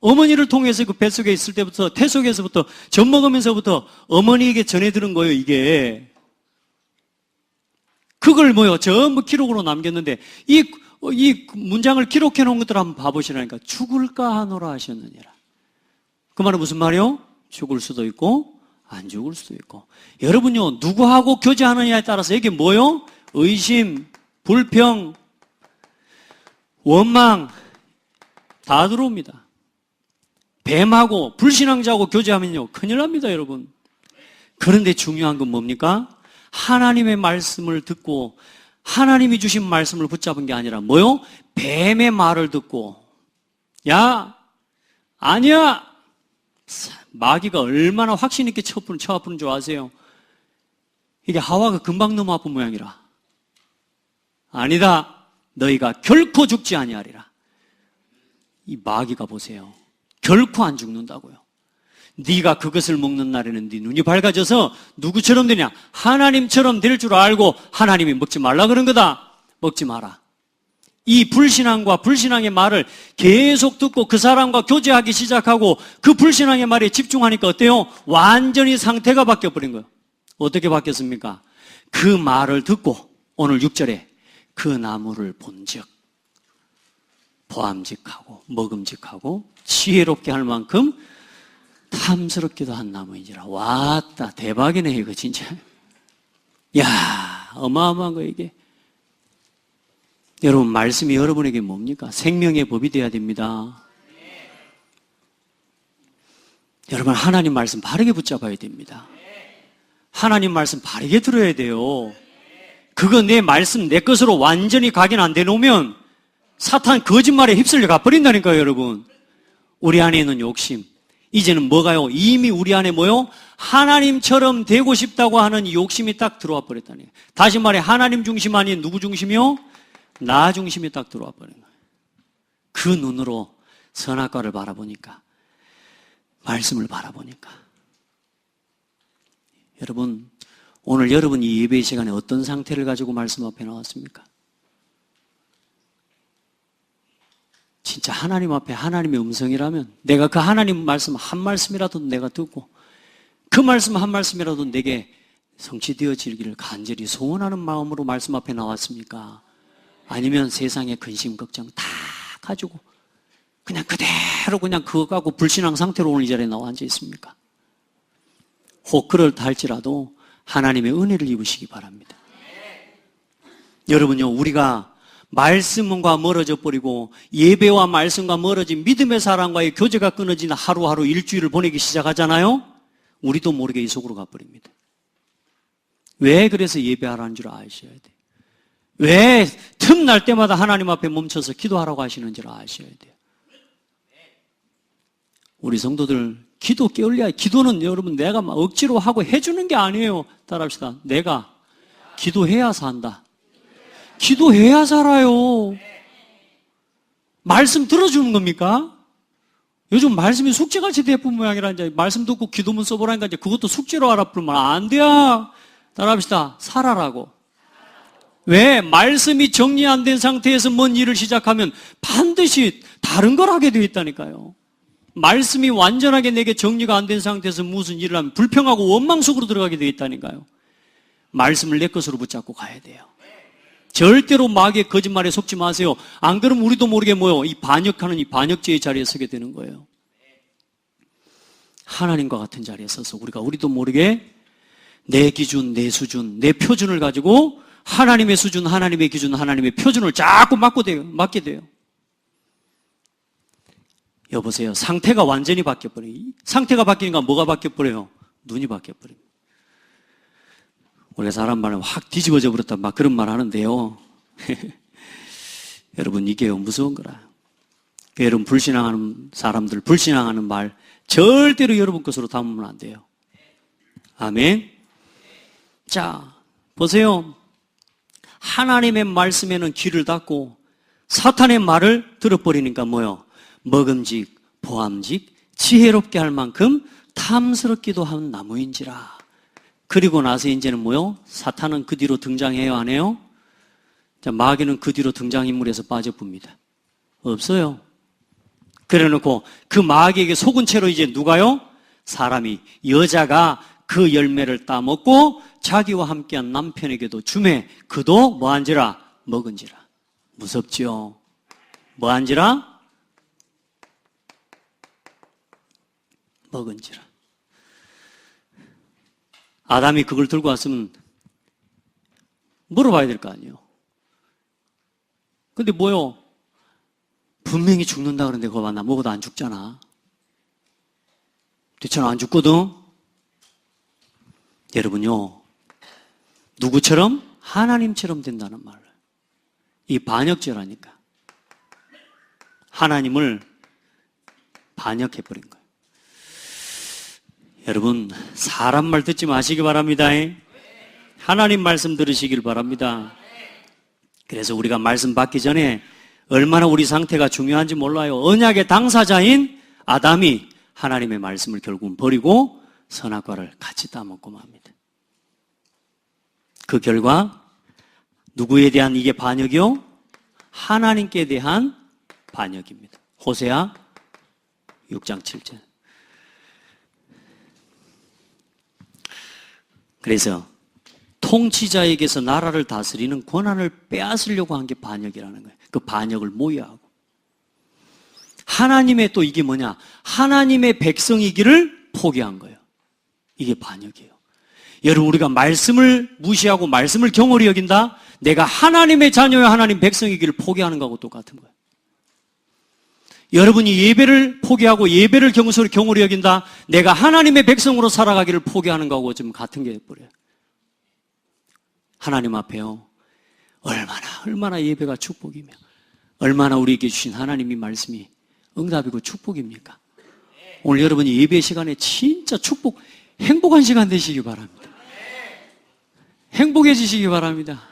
어머니를 통해서 그 뱃속에 있을 때부터, 태속에서부터, 젖 먹으면서부터 어머니에게 전해 들은 거예요, 이게. 그걸 뭐요? 전부 기록으로 남겼는데, 이 문장을 기록해 놓은 것들 한번 봐보시라니까. 죽을까 하노라 하셨느니라. 그 말은 무슨 말이요? 죽을 수도 있고, 안 죽을 수도 있고. 여러분요, 누구하고 교제하느냐에 따라서 이게 뭐요? 의심, 불평, 원망, 다 들어옵니다. 뱀하고 불신앙자하고 교제하면요, 큰일 납니다, 여러분. 그런데 중요한 건 뭡니까? 하나님의 말씀을 듣고 하나님이 주신 말씀을 붙잡은 게 아니라 뭐요? 뱀의 말을 듣고, 야, 아니야. 마귀가 얼마나 확신 있게 쳐아푸는 줄 아세요? 이게 하와가 금방 너무 아픈 모양이라. 아니다. 너희가 결코 죽지 아니하리라. 이 마귀가 보세요. 결코 안 죽는다고요. 네가 그것을 먹는 날에는 네 눈이 밝아져서 누구처럼 되냐? 하나님처럼 될 줄 알고 하나님이 먹지 말라 그런 거다. 먹지 마라. 이 불신앙과 불신앙의 말을 계속 듣고 그 사람과 교제하기 시작하고 그 불신앙의 말에 집중하니까 어때요? 완전히 상태가 바뀌어버린 거예요. 어떻게 바뀌었습니까? 그 말을 듣고 오늘 6절에 그 나무를 본즉 보암직하고 먹음직하고 지혜롭게 할 만큼 탐스럽기도 한 나무인지라. 왔다, 대박이네 이거 진짜. 야, 어마어마한 거 이게. 여러분, 말씀이 여러분에게 뭡니까? 생명의 법이 되어야 됩니다. 여러분, 하나님 말씀 바르게 붙잡아야 됩니다. 하나님 말씀 바르게 들어야 돼요. 그거 내 말씀 내 것으로 완전히 각인 안 되놓으면 사탄 거짓말에 휩쓸려 가버린다니까요, 여러분. 우리 안에 있는 욕심. 이제는 뭐가요? 이미 우리 안에 뭐요? 하나님처럼 되고 싶다고 하는 이 욕심이 딱 들어와 버렸다니. 다시 말해, 하나님 중심 아닌 누구 중심이요? 나 중심이 딱 들어와 버린 거예요. 그 눈으로 선악과를 바라보니까, 말씀을 바라보니까. 여러분, 오늘 여러분 이 예배 시간에 어떤 상태를 가지고 말씀 앞에 나왔습니까? 진짜 하나님 앞에 하나님의 음성이라면 내가 그 하나님 말씀 한 말씀이라도 내가 듣고 그 말씀 한 말씀이라도 내게 성취되어지기를 간절히 소원하는 마음으로 말씀 앞에 나왔습니까? 아니면 세상의 근심 걱정 다 가지고 그냥 그대로 그냥 그거 갖고 불신앙 상태로 오늘 이 자리에 나와 앉아 있습니까? 혹 그럴다 할지라도 하나님의 은혜를 입으시기 바랍니다. 여러분요, 우리가 말씀과 멀어져 버리고 예배와 말씀과 멀어진 믿음의 사람과의 교제가 끊어진 하루하루 일주일을 보내기 시작하잖아요. 우리도 모르게 이 속으로 가버립니다. 왜 그래서 예배하라는 줄 아셔야 돼요. 왜 틈날 때마다 하나님 앞에 멈춰서 기도하라고 하시는지를 아셔야 돼요. 우리 성도들 기도 깨울려야. 기도는 여러분 내가 막 억지로 하고 해주는 게 아니에요. 따라합시다. 내가 기도해야 산다. 기도해야 살아요. 말씀 들어주는 겁니까? 요즘 말씀이 숙제같이 대품 모양이라 이제 말씀 듣고 기도문 써보라니까 이제 그것도 숙제로 알아보면 안 돼요. 따라합시다. 살아라고. 왜? 말씀이 정리 안 된 상태에서 뭔 일을 시작하면 반드시 다른 걸 하게 되어 있다니까요. 말씀이 완전하게 내게 정리가 안 된 상태에서 무슨 일을 하면 불평하고 원망 속으로 들어가게 되어 있다니까요. 말씀을 내 것으로 붙잡고 가야 돼요. 절대로 마귀의 거짓말에 속지 마세요. 안 그러면 우리도 모르게 뭐요? 이 반역하는 이 반역죄의 자리에 서게 되는 거예요. 하나님과 같은 자리에 서서 우리도 모르게 내 기준, 내 수준, 내 표준을 가지고 하나님의 수준, 하나님의 기준, 하나님의 표준을 자꾸 맞게 돼요. 여보세요. 상태가 완전히 바뀌어버려요. 상태가 바뀌니까 뭐가 바뀌어버려요? 눈이 바뀌어버립니다. 우리가 사람 말은 확 뒤집어져 버렸다 막 그런 말 하는데요. 여러분 이게 무서운 거라. 여러분 불신앙하는 사람들, 불신앙하는 말 절대로 여러분 것으로 담으면 안 돼요. 아멘. 자, 보세요. 하나님의 말씀에는 귀를 닫고 사탄의 말을 들어버리니까 뭐요? 먹음직, 보암직, 지혜롭게 할 만큼 탐스럽기도 한 나무인지라. 그리고 나서 이제는 뭐요? 사탄은 그 뒤로 등장해요, 안 해요? 자, 마귀는 그 뒤로 등장인물에서 빠져봅니다. 없어요. 그래 놓고 그 마귀에게 속은 채로 이제 누가요? 사람이, 여자가 그 열매를 따먹고 자기와 함께한 남편에게도 주매 그도 뭐한지라? 먹은지라. 무섭지요? 뭐한지라? 먹은지라. 아담이 그걸 들고 왔으면 물어봐야 될 거 아니에요. 근데 뭐요? 분명히 죽는다 그러는데 그거 봐, 나 먹어도 안 죽잖아. 대체는 안 죽거든? 여러분요, 누구처럼? 하나님처럼 된다는 말. 이 반역죄라니까. 하나님을 반역해버린 거예요. 여러분, 사람 말 듣지 마시기 바랍니다. 하나님 말씀 들으시길 바랍니다. 그래서 우리가 말씀 받기 전에 얼마나 우리 상태가 중요한지 몰라요. 언약의 당사자인 아담이 하나님의 말씀을 결국은 버리고 선악과를 같이 따먹고 맙니다. 그 결과 누구에 대한 이게 반역이요? 하나님께 대한 반역입니다. 호세아 6장 7절. 그래서 통치자에게서 나라를 다스리는 권한을 빼앗으려고 한 게 반역이라는 거예요. 그 반역을 모의하고. 하나님의 또 이게 뭐냐? 하나님의 백성이기를 포기한 거예요. 이게 반역이에요. 여러분, 우리가 말씀을 무시하고 말씀을 경홀히 여긴다? 내가 하나님의 자녀여 하나님 백성이기를 포기하는 거하고 똑같은 거예요. 여러분이 예배를 포기하고 예배를 경홀히 여긴다? 내가 하나님의 백성으로 살아가기를 포기하는 거하고 좀 같은 게 돼버려요. 하나님 앞에요. 얼마나 예배가 축복이며 얼마나 우리에게 주신 하나님의 말씀이 응답이고 축복입니까? 오늘 여러분이 예배 시간에 진짜 행복한 시간 되시기 바랍니다. 행복해지시기 바랍니다.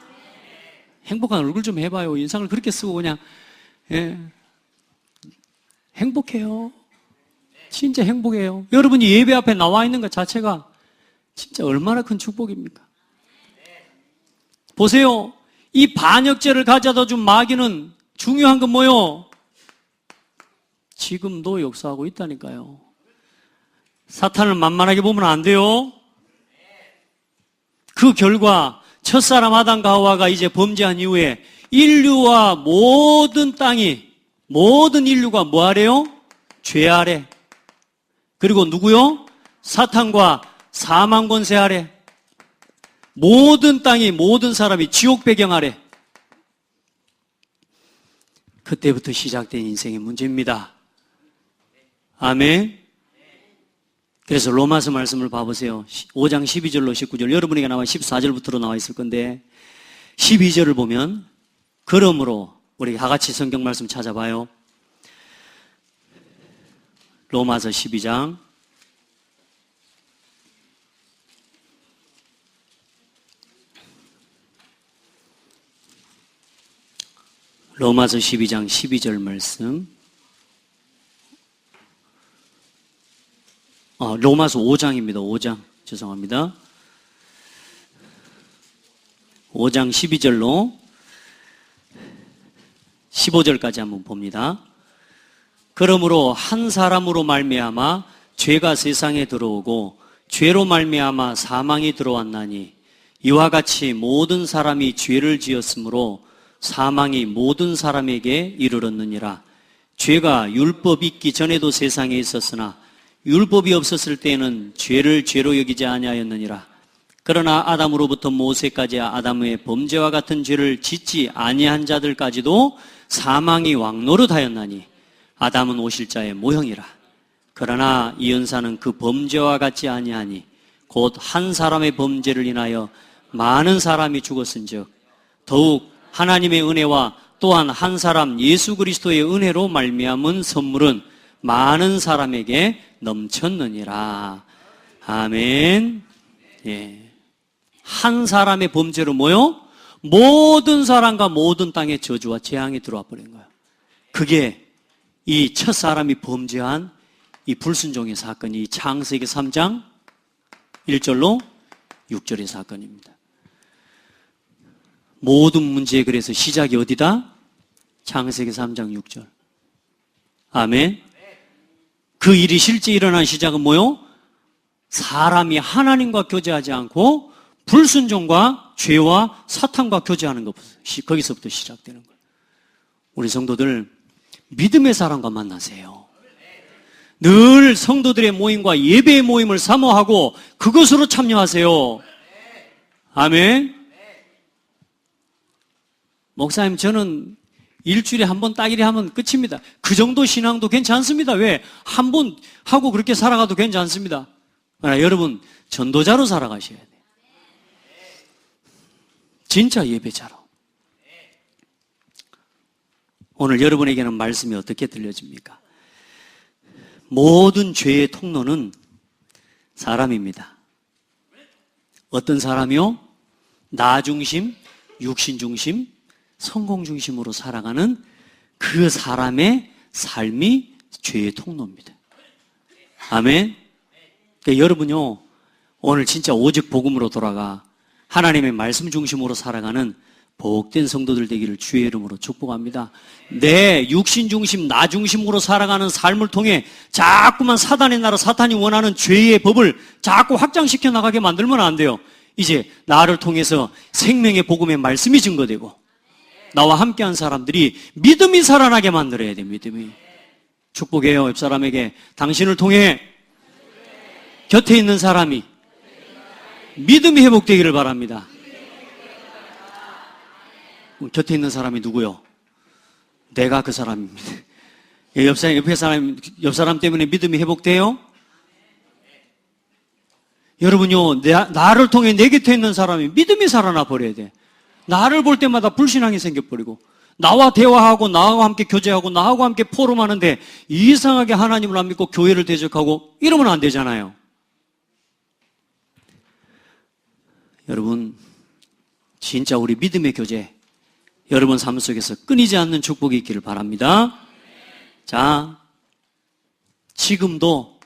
행복한 얼굴 좀 해봐요. 인상을 그렇게 쓰고 그냥 행복해요. 진짜 행복해요. 여러분이 예배 앞에 나와 있는 것 자체가 진짜 얼마나 큰 축복입니까? 보세요. 이 반역죄를 가져다 준 마귀는 중요한 건 뭐요? 지금도 역사하고 있다니까요. 사탄을 만만하게 보면 안 돼요. 그 결과 첫사람 아담과 하와가 이제 범죄한 이후에 인류와 모든 인류가 뭐 아래요? 죄 아래. 그리고 누구요? 사탄과 사망 권세 아래. 모든 사람이 지옥 배경 아래. 그때부터 시작된 인생의 문제입니다. 아멘. 그래서 로마서 말씀을 봐보세요. 5장 12절로 19절. 여러분에게 나와 14절부터로 나와 있을 건데 12절을 보면 그러므로 우리 다 같이 성경 말씀 찾아봐요. 로마서 12장 로마서 12장 12절 말씀. 로마서 5장입니다. 5장. 죄송합니다. 5장 12절로 15절까지 한번 봅니다. 그러므로 한 사람으로 말미암아 죄가 세상에 들어오고 죄로 말미암아 사망이 들어왔나니 이와 같이 모든 사람이 죄를 지었으므로 사망이 모든 사람에게 이르렀느니라. 죄가 율법 있기 전에도 세상에 있었으나 율법이 없었을 때에는 죄를 죄로 여기지 아니하였느니라. 그러나 아담으로부터 모세까지 아담의 범죄와 같은 죄를 짓지 아니한 자들까지도 사망이 왕노릇하였나니 아담은 오실자의 모형이라. 그러나 이 은사는 그 범죄와 같지 아니하니 곧 한 사람의 범죄를 인하여 많은 사람이 죽었은즉 더욱 하나님의 은혜와 또한 한 사람 예수 그리스도의 은혜로 말미암은 선물은 많은 사람에게 넘쳤느니라. 아멘. 예. 한 사람의 범죄로 뭐요? 모든 사람과 모든 땅에 저주와 재앙이 들어와 버린 거예요. 그게 이 첫 사람이 범죄한 이 불순종의 사건이 이 창세기 3장 1절로 6절의 사건입니다. 모든 문제의 그래서 시작이 어디다? 창세기 3장 6절. 아멘. 그 일이 실제 일어난 시작은 뭐요? 사람이 하나님과 교제하지 않고 불순종과 죄와 사탄과 교제하는 것, 거기서부터 시작되는 거예요. 우리 성도들 믿음의 사람과 만나세요. 늘 성도들의 모임과 예배의 모임을 사모하고 그것으로 참여하세요. 아멘. 목사님, 저는 일주일에 한 번 따기리 하면 끝입니다. 그 정도 신앙도 괜찮습니다. 왜? 한 번 하고 그렇게 살아가도 괜찮습니다. 그러나 여러분, 전도자로 살아가셔야 돼요. 진짜 예배자로. 오늘 여러분에게는 말씀이 어떻게 들려집니까? 모든 죄의 통로는 사람입니다. 어떤 사람이요? 나 중심, 육신 중심, 성공 중심으로 살아가는 그 사람의 삶이 죄의 통로입니다. 아멘. 그러니까 여러분요, 오늘 진짜 오직 복음으로 돌아가 하나님의 말씀 중심으로 살아가는 복된 성도들 되기를 주의 이름으로 축복합니다. 내 육신 중심, 나 중심으로 살아가는 삶을 통해 자꾸만 사단의 나라, 사탄이 원하는 죄의 법을 자꾸 확장시켜 나가게 만들면 안 돼요. 이제 나를 통해서 생명의 복음의 말씀이 증거되고 나와 함께한 사람들이 믿음이 살아나게 만들어야 돼요. 믿음이. 축복해요. 옆 사람에게 당신을 통해 곁에 있는 사람이 믿음이 회복되기를 바랍니다. 곁에 있는 사람이 누구요? 내가 그 사람입니다. 옆 사람 때문에 믿음이 회복돼요? 여러분요, 나를 통해 내 곁에 있는 사람이 믿음이 살아나 버려야 돼. 나를 볼 때마다 불신앙이 생겨버리고, 나와 대화하고, 나와 함께 교제하고, 나하고 함께 포럼하는데, 이상하게 하나님을 안 믿고 교회를 대적하고, 이러면 안 되잖아요. 여러분, 진짜 우리 믿음의 교제, 여러분 삶 속에서 끊이지 않는 축복이 있기를 바랍니다. 자, 지금도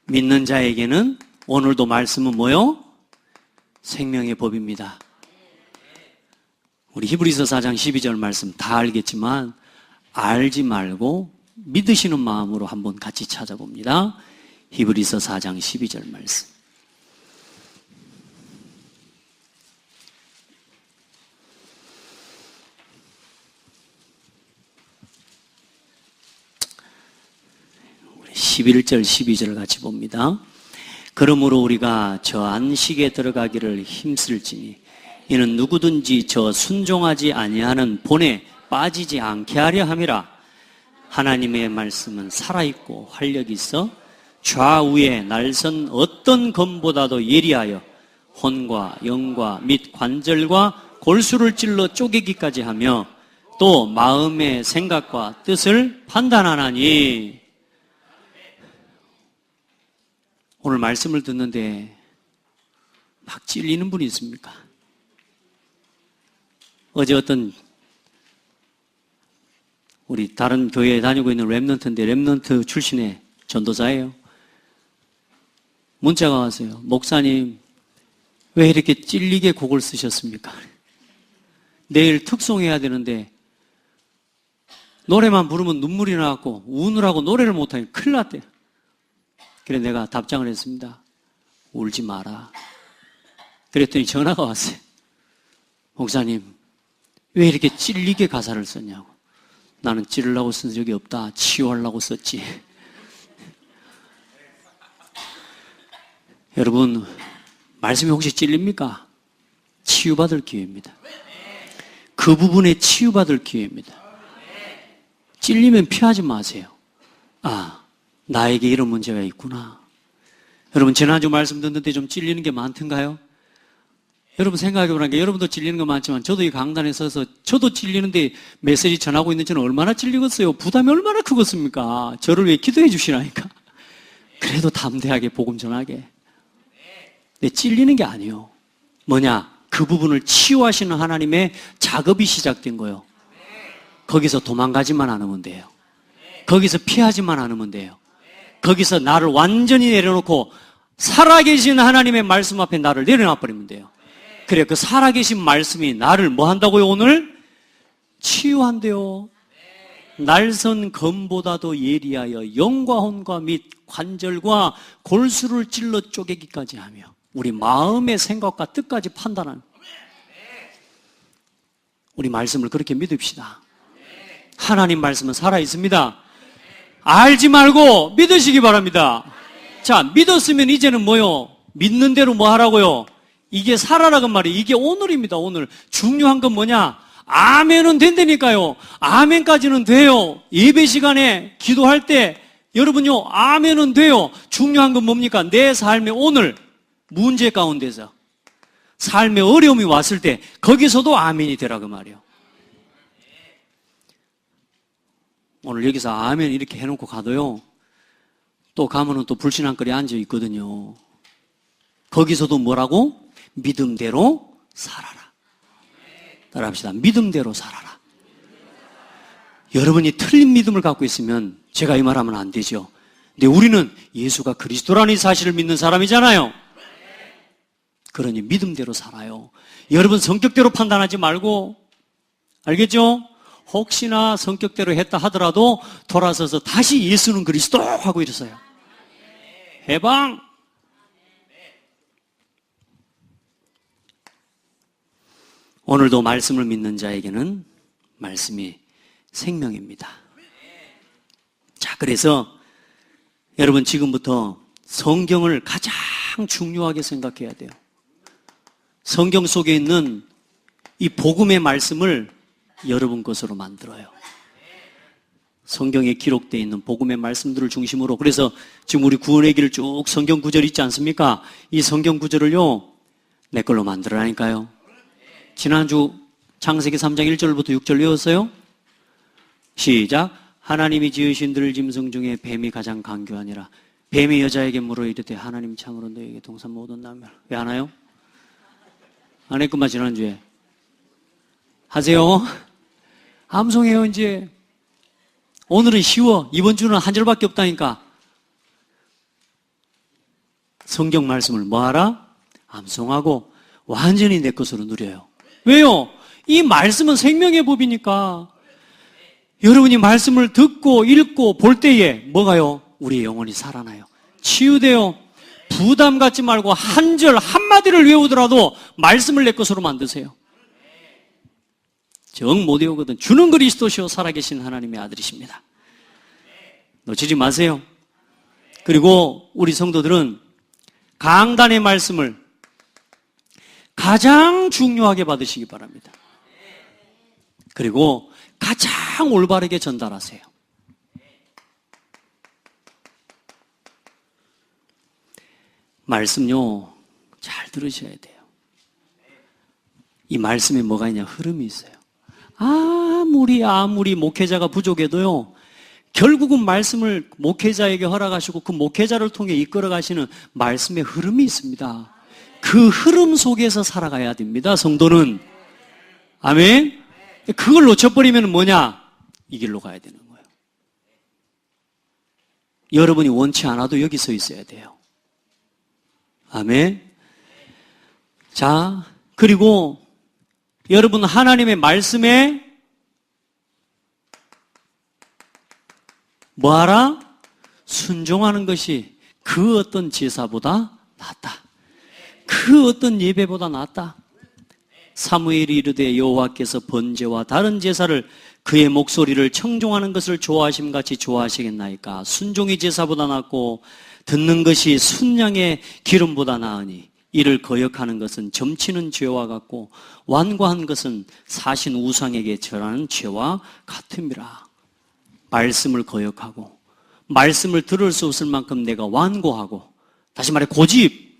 믿는 자에게는 오늘도 말씀은 뭐요? 생명의 법입니다. 우리 히브리서 4장 12절 말씀 다 알겠지만 알지 말고 믿으시는 마음으로 한번 같이 찾아봅니다. 히브리서 4장 12절 말씀. 우리 11절 12절을 같이 봅니다. 그러므로 우리가 저 안식에 들어가기를 힘쓸지니 이는 누구든지 저 순종하지 아니하는 본에 빠지지 않게 하려 함이라. 하나님의 말씀은 살아있고 활력이 있어 좌우에 날선 어떤 검보다도 예리하여 혼과 영과 및 관절과 골수를 찔러 쪼개기까지 하며 또 마음의 생각과 뜻을 판단하나니. 오늘 말씀을 듣는데 막 찔리는 분이 있습니까? 어제 어떤 우리 다른 교회에 다니고 있는 랩넌트인데 랩넌트 출신의 전도자예요. 문자가 왔어요. 목사님, 왜 이렇게 찔리게 곡을 쓰셨습니까? 내일 특송해야 되는데 노래만 부르면 눈물이 나갖고 우느라고 노래를 못하니 큰일 났대요. 그래 내가 답장을 했습니다. 울지 마라. 그랬더니 전화가 왔어요. 목사님, 왜 이렇게 찔리게 가사를 썼냐고. 나는 찌르려고 쓴 적이 없다. 치유하려고 썼지. 여러분, 말씀이 혹시 찔립니까? 치유받을 기회입니다. 그 부분에 치유받을 기회입니다. 찔리면 피하지 마세요. 아, 나에게 이런 문제가 있구나. 여러분, 지난주 말씀 듣는데 좀 찔리는 게 많던가요? 여러분 생각해보라니까 여러분도 찔리는 거 많지만 저도 이 강단에 서서 저도 찔리는데 메시지 전하고 있는 저는 얼마나 찔리겠어요? 부담이 얼마나 크겠습니까? 저를 위해 기도해 주시라니까. 그래도 담대하게 복음 전하게. 근데 찔리는 게 아니에요. 뭐냐? 그 부분을 치유하시는 하나님의 작업이 시작된 거예요. 거기서 도망가지만 않으면 돼요. 거기서 피하지만 않으면 돼요. 거기서 나를 완전히 내려놓고 살아계신 하나님의 말씀 앞에 나를 내려놔버리면 돼요. 그래, 그 살아계신 말씀이 나를 뭐 한다고요, 오늘? 치유한대요. 날선 검보다도 예리하여 영과 혼과 및 관절과 골수를 찔러 쪼개기까지 하며 우리 마음의 생각과 뜻까지 판단하는 우리 말씀을 그렇게 믿읍시다. 하나님 말씀은 살아있습니다. 알지 말고 믿으시기 바랍니다. 자, 믿었으면 이제는 뭐요? 믿는 대로 뭐 하라고요? 이게 살아라는 말이에요. 이게 오늘입니다. 오늘 중요한 건 뭐냐? 아멘은 된다니까요. 아멘까지는 돼요. 예배 시간에 기도할 때 여러분요, 아멘은 돼요. 중요한 건 뭡니까? 내 삶의 오늘 문제 가운데서 삶의 어려움이 왔을 때 거기서도 아멘이 되라 그 말이에요. 오늘 여기서 아멘 이렇게 해놓고 가도요, 또 가면은 또 불신앙거리 앉아 있거든요. 거기서도 뭐라고? 믿음대로 살아라. 따라합시다. 믿음대로 살아라. 여러분이 틀린 믿음을 갖고 있으면 제가 이 말하면 안 되죠. 근데 우리는 예수가 그리스도라는 사실을 믿는 사람이잖아요. 그러니 믿음대로 살아요. 여러분 성격대로 판단하지 말고, 알겠죠? 혹시나 성격대로 했다 하더라도 돌아서서 다시 예수는 그리스도 하고 이랬어요. 해방! 오늘도 말씀을 믿는 자에게는 말씀이 생명입니다. 자, 그래서 여러분 지금부터 성경을 가장 중요하게 생각해야 돼요. 성경 속에 있는 이 복음의 말씀을 여러분 것으로 만들어요. 성경에 기록되어 있는 복음의 말씀들을 중심으로. 그래서 지금 우리 구원의 길을 쭉 성경 구절 있지 않습니까? 이 성경 구절을요, 내 걸로 만들어라니까요. 지난주 창세기 3장 1절부터 6절 외웠어요? 시작. 하나님이 지으신 들 짐승 중에 뱀이 가장 강교하니라. 뱀이 여자에게 물어 이르되 하나님 참으로 너에게 동산 못 얻나며. 왜 안 와요? 안 했구만 지난주에. 하세요. 암송해요 이제. 오늘은 쉬워. 이번 주는 한 절밖에 없다니까. 성경 말씀을 뭐하라? 암송하고 완전히 내 것으로 누려요. 왜요? 이 말씀은 생명의 법이니까. 여러분이 말씀을 듣고 읽고 볼 때에 뭐가요? 우리의 영혼이 살아나요. 치유돼요. 부담 갖지 말고 한 절 한마디를 외우더라도 말씀을 내 것으로 만드세요. 정 못 외우거든. 주는 그리스도시요 살아계신 하나님의 아들이십니다. 놓치지 마세요. 그리고 우리 성도들은 강단의 말씀을 가장 중요하게 받으시기 바랍니다. 그리고 가장 올바르게 전달하세요. 말씀요, 잘 들으셔야 돼요. 이 말씀에 뭐가 있냐? 흐름이 있어요. 아무리 목회자가 부족해도요, 결국은 말씀을 목회자에게 허락하시고 그 목회자를 통해 이끌어 가시는 말씀의 흐름이 있습니다. 그 흐름 속에서 살아가야 됩니다, 성도는. 아멘? 그걸 놓쳐버리면 뭐냐? 이 길로 가야 되는 거예요. 여러분이 원치 않아도 여기 서 있어야 돼요. 아멘? 자, 그리고 여러분 하나님의 말씀에 뭐하라? 순종하는 것이 그 어떤 제사보다 낫다. 그 어떤 예배보다 낫다. 사무엘이 이르되 여호와께서 번제와 다른 제사를 그의 목소리를 청종하는 것을 좋아하심같이 좋아하시겠나이까. 순종이 제사보다 낫고 듣는 것이 순양의 기름보다 나으니 이를 거역하는 것은 점치는 죄와 같고 완고한 것은 사신 우상에게 절하는 죄와 같음이라. 말씀을 거역하고 말씀을 들을 수 없을 만큼 내가 완고하고, 다시 말해 고집,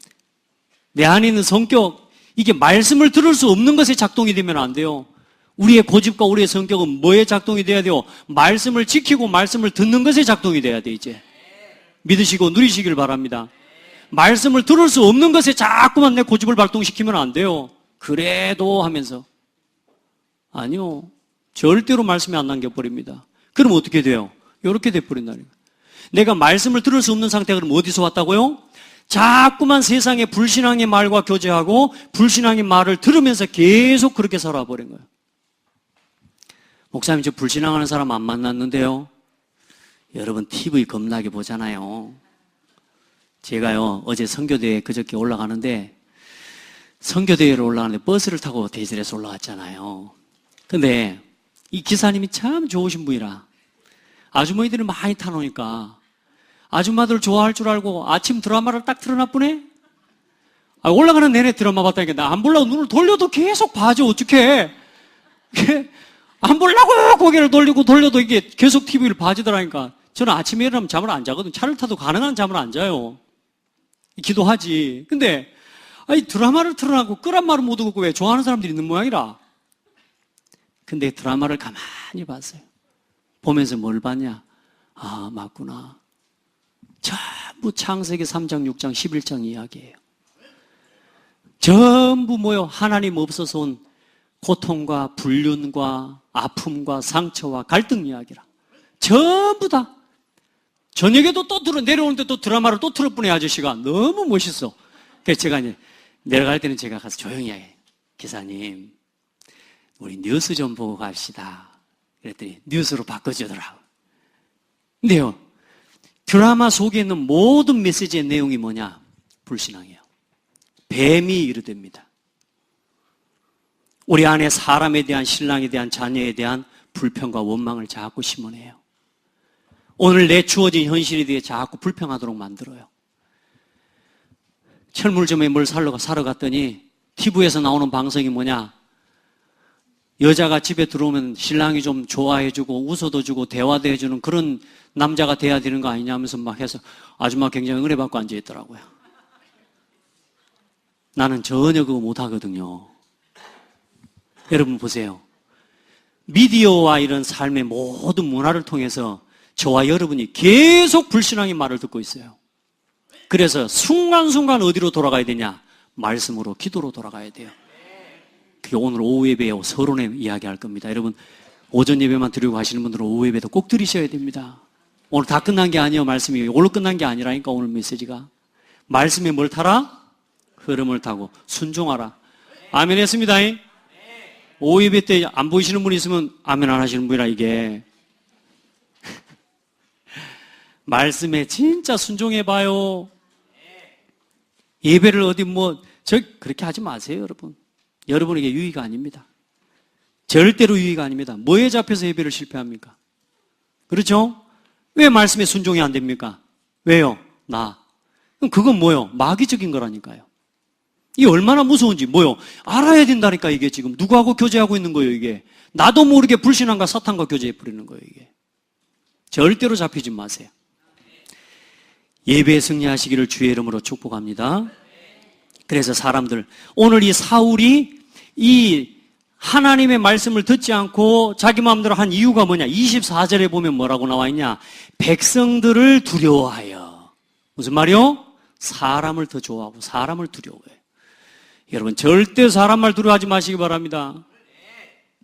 내 안에 있는 성격, 이게 말씀을 들을 수 없는 것에 작동이 되면 안 돼요. 우리의 고집과 우리의 성격은 뭐에 작동이 돼야 돼요? 말씀을 지키고 말씀을 듣는 것에 작동이 돼야 돼. 이제 믿으시고 누리시길 바랍니다. 말씀을 들을 수 없는 것에 자꾸만 내 고집을 발동시키면 안 돼요. 그래도 하면서. 아니요, 절대로 말씀이 안 남겨버립니다. 그럼 어떻게 돼요? 이렇게 돼버린다니까. 내가 말씀을 들을 수 없는 상태가 그럼 어디서 왔다고요? 자꾸만 세상의 불신앙의 말과 교제하고 불신앙의 말을 들으면서 계속 그렇게 살아버린 거예요. 목사님, 저 불신앙하는 사람 안 만났는데요. 여러분 TV 겁나게 보잖아요. 제가요 어제 선교대회 그저께 올라가는데, 선교대회로 올라가는데 버스를 타고 대절에서 올라갔잖아요. 근데 이 기사님이 참 좋으신 분이라 아주머니들이 많이 타놓으니까 아줌마들 좋아할 줄 알고 아침 드라마를 딱 틀어놨더니 올라가는 내내 드라마 봤다니까. 나 안 보려고 눈을 돌려도 계속 봐줘. 어떡해. 안 보려고 고개를 돌려도 이게 계속 TV를 봐주더라니까. 저는 아침에 일어나면 잠을 안 자거든. 차를 타도 가능한 잠을 안 자요. 기도하지. 근데 드라마를 틀어놓고 끄란 말은 못 듣고 왜 좋아하는 사람들이 있는 모양이라. 근데 드라마를 가만히 봤어요. 보면서 뭘 봤냐? 아, 맞구나. 전부 창세기 3장, 6장, 11장 이야기예요. 전부 뭐요? 하나님 없어서 온 고통과 불륜과 아픔과 상처와 갈등 이야기라. 전부 다. 저녁에도 또 내려오는데 또 드라마를 또 틀어보네, 아저씨가. 너무 멋있어. 그래서 제가 이제 내려갈 때는 제가 가서 조용히 해. 기사님, 우리 뉴스 좀 보고 갑시다. 그랬더니 뉴스로 바꿔주더라고. 근데요, 드라마 속에 있는 모든 메시지의 내용이 뭐냐? 불신앙이에요. 뱀이 이르됩니다. 우리 안에 사람에 대한, 신랑에 대한, 자녀에 대한 불평과 원망을 자꾸 심어내요. 오늘 내 주어진 현실에 대해 자꾸 불평하도록 만들어요. 철물점에 뭘 사러 갔더니 TV에서 나오는 방송이 뭐냐? 여자가 집에 들어오면 신랑이 좀 좋아해주고 웃어도 주고 대화도 해주는 그런 남자가 돼야 되는 거 아니냐 하면서 막 해서 아줌마 굉장히 은혜받고 앉아있더라고요. 나는 전혀 그거 못하거든요. 여러분 보세요. 미디어와 이런 삶의 모든 문화를 통해서 저와 여러분이 계속 불신앙의 말을 듣고 있어요. 그래서 순간순간 어디로 돌아가야 되냐? 말씀으로, 기도로 돌아가야 돼요. 그게 오늘 오후 예배에 서론에 이야기할 겁니다. 여러분, 오전 예배만 드리고 가시는 분들은 오후 예배도 꼭 들으셔야 됩니다. 오늘 다 끝난 게 아니에요. 말씀이 오늘 끝난 게 아니라니까. 오늘 메시지가 말씀에 뭘 타라? 흐름을 타고 순종하라. 아멘 했습니다. 오후 예배 때 안 보이시는 분이 있으면 아멘 안 하시는 분이라 이게 말씀에 진짜 순종해봐요. 예배를 어디 그렇게 하지 마세요, 여러분. 여러분에게 유의가 아닙니다. 절대로 유의가 아닙니다. 뭐에 잡혀서 예배를 실패합니까? 그렇죠? 왜 말씀에 순종이 안 됩니까? 왜요? 그럼 그건 뭐요? 마귀적인 거라니까요. 이게 얼마나 무서운지, 알아야 된다니까, 이게 지금. 누구하고 교제하고 있는 거예요, 이게. 나도 모르게 불신앙과 사탄과 교제해 버리는 거예요, 이게. 절대로 잡히지 마세요. 예배에 승리하시기를 주의 이름으로 축복합니다. 그래서 사람들, 오늘 이 사울이 이 하나님의 말씀을 듣지 않고 자기 마음대로 한 이유가 뭐냐? 24절에 보면 뭐라고 나와 있냐? 백성들을 두려워하여. 무슨 말이요? 사람을 더 좋아하고 사람을 두려워해요. 여러분, 절대 사람 말 두려워하지 마시기 바랍니다.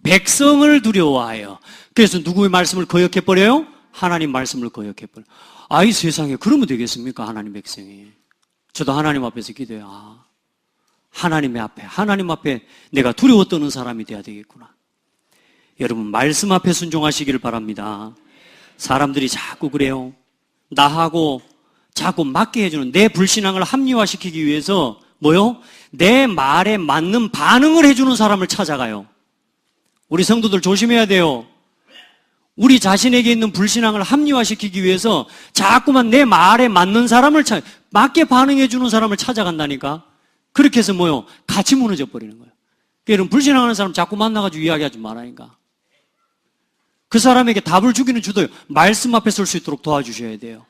백성을 두려워하여. 그래서 누구의 말씀을 거역해버려요? 하나님 말씀을 거역해버려요. 이 세상에 그러면 되겠습니까? 하나님 백성이. 저도 하나님 앞에서 기도해요. 하나님 앞에 내가 두려워 떠는 사람이 돼야 되겠구나. 여러분, 말씀 앞에 순종하시기를 바랍니다. 사람들이 자꾸 그래요. 나하고 자꾸 맞게 해주는 내 불신앙을 합리화시키기 위해서 내 말에 맞는 반응을 해주는 사람을 찾아가요. 우리 성도들 조심해야 돼요. 우리 자신에게 있는 불신앙을 합리화시키기 위해서 자꾸만 내 말에 맞는 사람을 맞게 반응해주는 사람을 찾아간다니까. 그렇게 해서 같이 무너져 버리는 거예요. 여러분, 불신앙하는 사람 자꾸 만나가지고 이야기하지 말라니까. 그 사람에게 답을 주기는 주도요. 말씀 앞에 설 수 있도록 도와주셔야 돼요.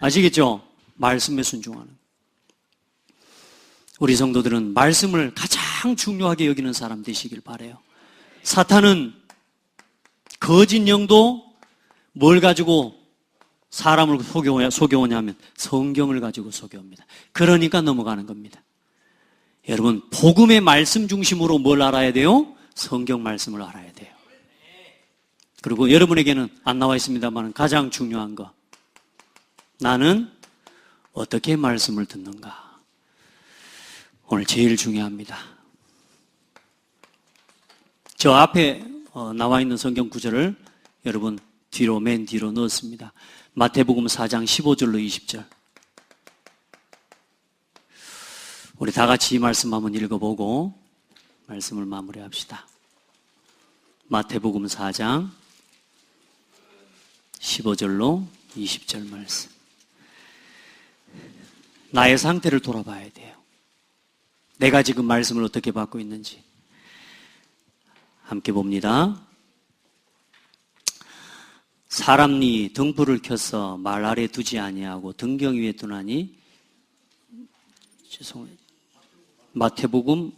아시겠죠? 말씀에 순종하는. 우리 성도들은 말씀을 가장 중요하게 여기는 사람 되시길 바라요. 사탄은 거짓 영도 뭘 가지고 사람을 속여오냐 하면 성경을 가지고 속여옵니다. 그러니까 넘어가는 겁니다. 여러분, 복음의 말씀 중심으로 뭘 알아야 돼요? 성경 말씀을 알아야 돼요. 그리고 여러분에게는 안 나와 있습니다만 가장 중요한 거, 나는 어떻게 말씀을 듣는가? 오늘 제일 중요합니다. 저 앞에 나와 있는 성경 구절을 여러분 맨 뒤로 넣었습니다. 마태복음 4장 15절로 20절. 우리 다 같이 이 말씀 한번 읽어보고 말씀을 마무리합시다. 마태복음 4장 15절로 20절 말씀. 나의 상태를 돌아봐야 돼요. 내가 지금 말씀을 어떻게 받고 있는지. 함께 봅니다. 사람이 등불을 켜서 말 아래 두지 아니하고 등경 위에 두나니, 마태복음,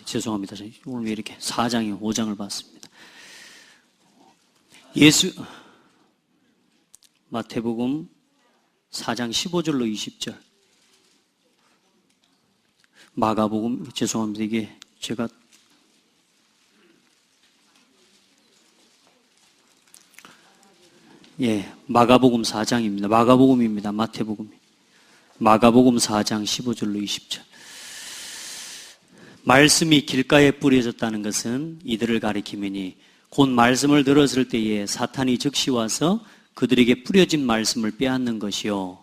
죄송합니다. 오늘 왜 이렇게 4장에 5장을 봤습니다. 마태복음 4장 15절로 20절. 마가복음, 죄송합니다. 이게 제가 마가복음 4장입니다. 마가복음입니다. 마태복음이. 마가복음 4장 15절로 20절. 말씀이 길가에 뿌려졌다는 것은 이들을 가리키미니 곧 말씀을 들었을 때에 사탄이 즉시 와서 그들에게 뿌려진 말씀을 빼앗는 것이요.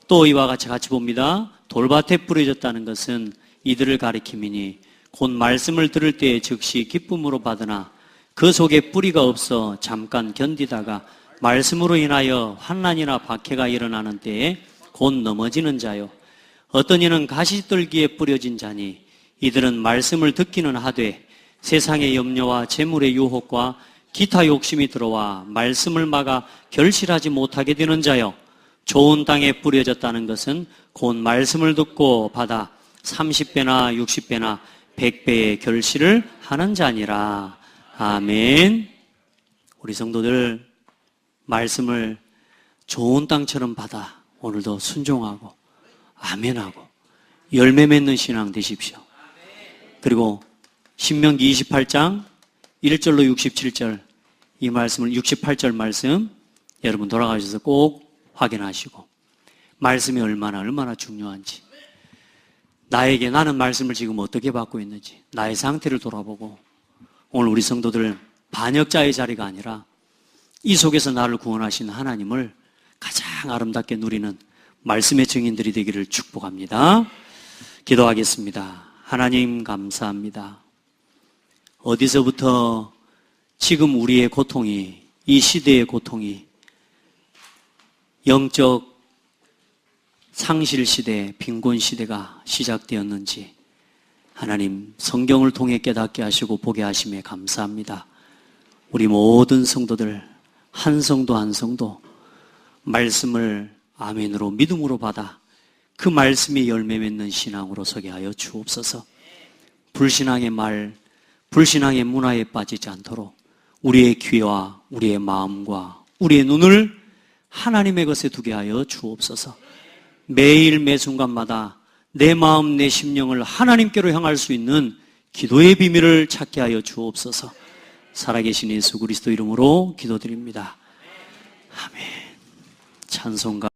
또 이와 같이 봅니다. 돌밭에 뿌려졌다는 것은 이들을 가리키미니 곧 말씀을 들을 때에 즉시 기쁨으로 받으나 그 속에 뿌리가 없어 잠깐 견디다가 말씀으로 인하여 환난이나 박해가 일어나는 때에 곧 넘어지는 자요. 어떤 이는 가시떨기에 뿌려진 자니 이들은 말씀을 듣기는 하되 세상의 염려와 재물의 유혹과 기타 욕심이 들어와 말씀을 막아 결실하지 못하게 되는 자요. 좋은 땅에 뿌려졌다는 것은 곧 말씀을 듣고 받아 30배나 60배나 100배의 결실을 하는 자니라. 아멘. 우리 성도들 말씀을 좋은 땅처럼 받아 오늘도 순종하고 아멘하고 열매 맺는 신앙 되십시오. 그리고 신명기 28장 1절로 67절 이 말씀을 68절 말씀 여러분 돌아가셔서 꼭 확인하시고 말씀이 얼마나 중요한지 나는 말씀을 지금 어떻게 받고 있는지 나의 상태를 돌아보고 오늘 우리 성도들 반역자의 자리가 아니라 이 속에서 나를 구원하신 하나님을 가장 아름답게 누리는 말씀의 증인들이 되기를 축복합니다. 기도하겠습니다. 하나님 감사합니다. 어디서부터 지금 우리의 고통이 이 시대의 고통이 영적 상실 시대, 빈곤 시대가 시작되었는지 하나님 성경을 통해 깨닫게 하시고 보게 하심에 감사합니다. 우리 모든 성도들 한 성도 한 성도 말씀을 아멘으로 믿음으로 받아 그 말씀이 열매 맺는 신앙으로 서게 하여 주옵소서. 불신앙의 말, 불신앙의 문화에 빠지지 않도록 우리의 귀와 우리의 마음과 우리의 눈을 하나님의 것에 두게 하여 주옵소서. 매일 매 순간마다 내 마음 내 심령을 하나님께로 향할 수 있는 기도의 비밀을 찾게 하여 주옵소서. 살아계신 예수 그리스도 이름으로 기도드립니다. 아멘. 찬송가